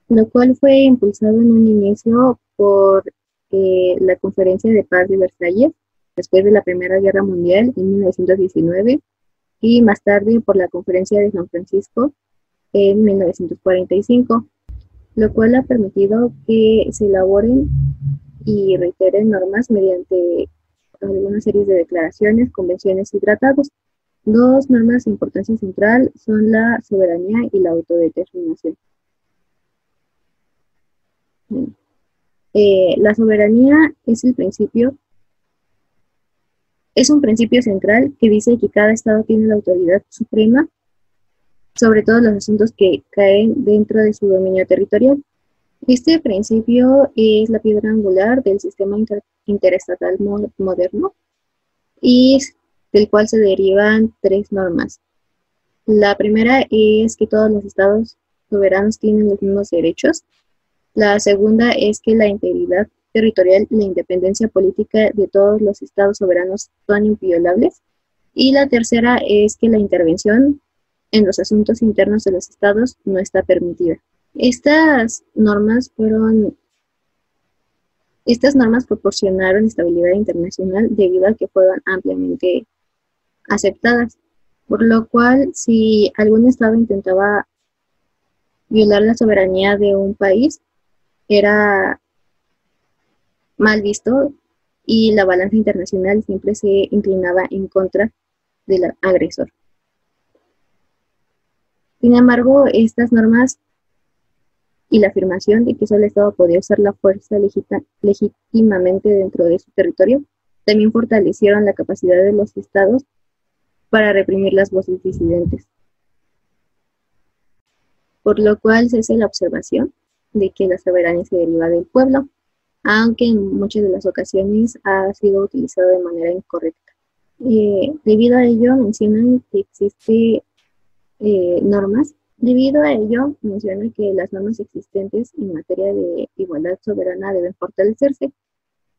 lo cual fue impulsado en un inicio por la Conferencia de Paz de Versalles, después de la Primera Guerra Mundial en 1919, y más tarde por la Conferencia de San Francisco en 1945, lo cual ha permitido que se elaboren y reiteren normas mediante algunas series de declaraciones, convenciones y tratados. Dos normas de importancia central son la soberanía y la autodeterminación. La soberanía es un principio central que dice que cada estado tiene la autoridad suprema sobre todos los asuntos que caen dentro de su dominio territorial. Este principio es la piedra angular del sistema interestatal moderno y del cual se derivan tres normas. La primera es que todos los estados soberanos tienen los mismos derechos. La segunda es que la integridad territorial y la independencia política de todos los estados soberanos son inviolables. Y la tercera es que la intervención en los asuntos internos de los estados no está permitida. Estas normas proporcionaron estabilidad internacional debido a que fueron ampliamente aceptadas, por lo cual si algún estado intentaba violar la soberanía de un país, era mal visto y la balanza internacional siempre se inclinaba en contra del agresor. Sin embargo, estas normas y la afirmación de que solo el Estado podía usar la fuerza legítimamente dentro de su territorio también fortalecieron la capacidad de los estados para reprimir las voces disidentes. Por lo cual se hace la observación de que la soberanía se deriva del pueblo, aunque en muchas de las ocasiones ha sido utilizado de manera incorrecta. Debido a ello mencionan que existe normas. Debido a ello, menciona que las normas existentes en materia de igualdad soberana deben fortalecerse.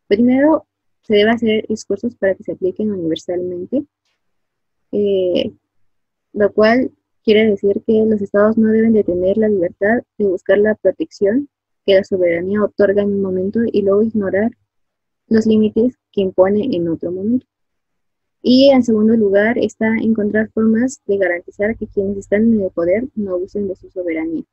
Primero, se debe hacer esfuerzos para que se apliquen universalmente, lo cual quiere decir que los estados no deben de tener la libertad de buscar la protección que la soberanía otorga en un momento y luego ignorar los límites que impone en otro momento. Y en segundo lugar está encontrar formas de garantizar que quienes están en el poder no abusen de su soberanía,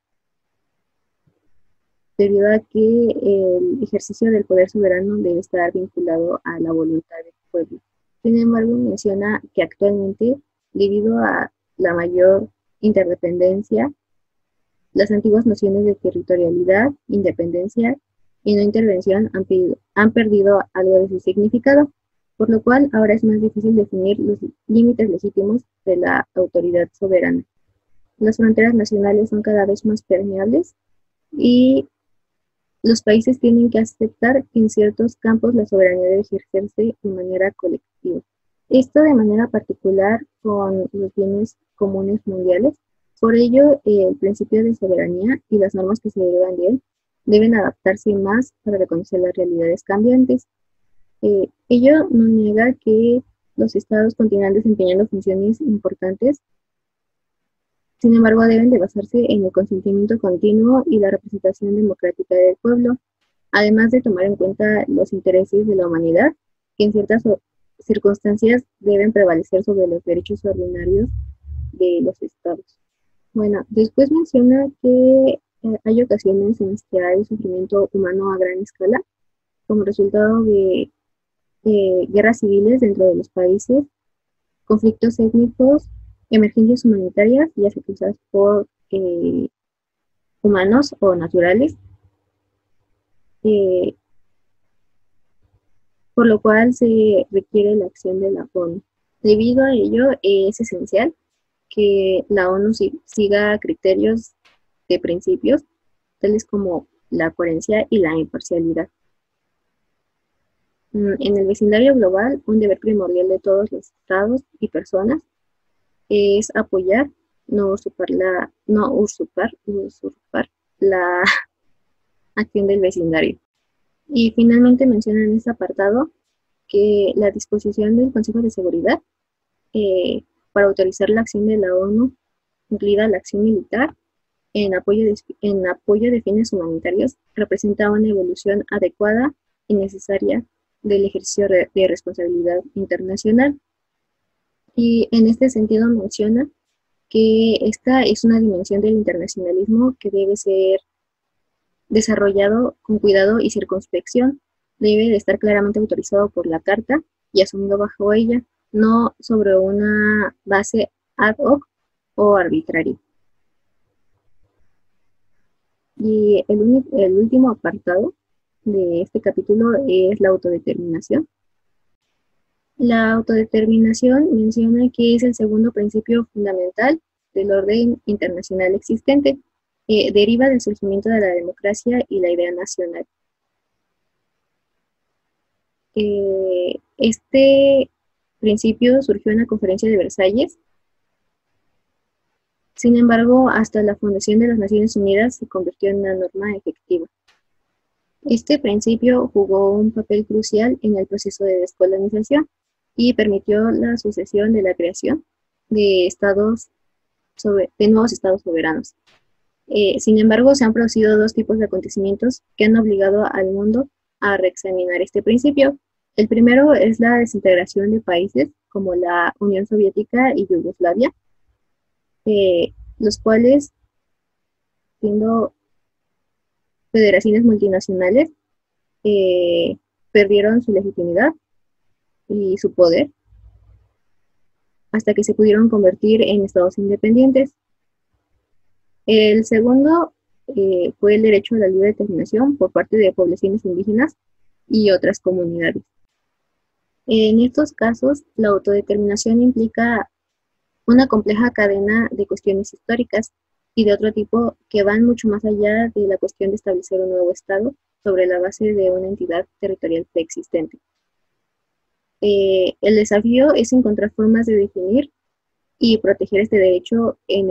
debido a que el ejercicio del poder soberano debe estar vinculado a la voluntad del pueblo. Sin embargo, menciona que actualmente, debido a la mayor interdependencia, las antiguas nociones de territorialidad, independencia y no intervención han perdido algo de su significado, por lo cual ahora es más difícil definir los límites legítimos de la autoridad soberana. Las fronteras nacionales son cada vez más permeables y los países tienen que aceptar que en ciertos campos la soberanía debe ejercerse de manera colectiva. Esto de manera particular con los bienes comunes mundiales. Por ello, el principio de soberanía y las normas que se derivan de él deben adaptarse más para reconocer las realidades cambiantes. Ello no niega que los estados continúan desempeñando funciones importantes, sin embargo deben de basarse en el consentimiento continuo y la representación democrática del pueblo, además de tomar en cuenta los intereses de la humanidad, que en ciertas circunstancias deben prevalecer sobre los derechos ordinarios de los estados. Bueno, después menciona que hay ocasiones en las que hay sufrimiento humano a gran escala como resultado de guerras civiles dentro de los países, conflictos étnicos, emergencias humanitarias, ya sea causadas por humanos o naturales, por lo cual se requiere la acción de la ONU. Debido a ello, es esencial que la ONU siga criterios de principios, tales como la coherencia y la imparcialidad. En el vecindario global, un deber primordial de todos los estados y personas es apoyar, no usurpar la acción del vecindario. Y finalmente menciona en este apartado que la disposición del Consejo de Seguridad para autorizar la acción de la ONU, incluida la acción militar, en apoyo de fines humanitarios, representa una evolución adecuada y necesaria del ejercicio de responsabilidad internacional. Y en este sentido menciona que esta es una dimensión del internacionalismo que debe ser desarrollado con cuidado y circunspección, debe de estar claramente autorizado por la Carta y asumido bajo ella, no sobre una base ad hoc o arbitraria. Y el último apartado de este capítulo es la autodeterminación. La autodeterminación menciona que es el segundo principio fundamental del orden internacional existente. Deriva del surgimiento de la democracia y la idea nacional. Este principio surgió en la Conferencia de Versalles. Sin embargo, hasta la fundación de las Naciones Unidas se convirtió en una norma efectiva. Este principio jugó un papel crucial en el proceso de descolonización y permitió la sucesión de la creación de nuevos estados soberanos. Sin embargo, se han producido dos tipos de acontecimientos que han obligado al mundo a reexaminar este principio. El primero es la desintegración de países como la Unión Soviética y Yugoslavia, los cuales, siendo federaciones multinacionales, perdieron su legitimidad y su poder hasta que se pudieron convertir en estados independientes. El segundo fue el derecho a la libre determinación por parte de poblaciones indígenas y otras comunidades. En estos casos, la autodeterminación implica una compleja cadena de cuestiones históricas y de otro tipo que van mucho más allá de la cuestión de establecer un nuevo estado sobre la base de una entidad territorial preexistente. El desafío es encontrar formas de definir y proteger este derecho en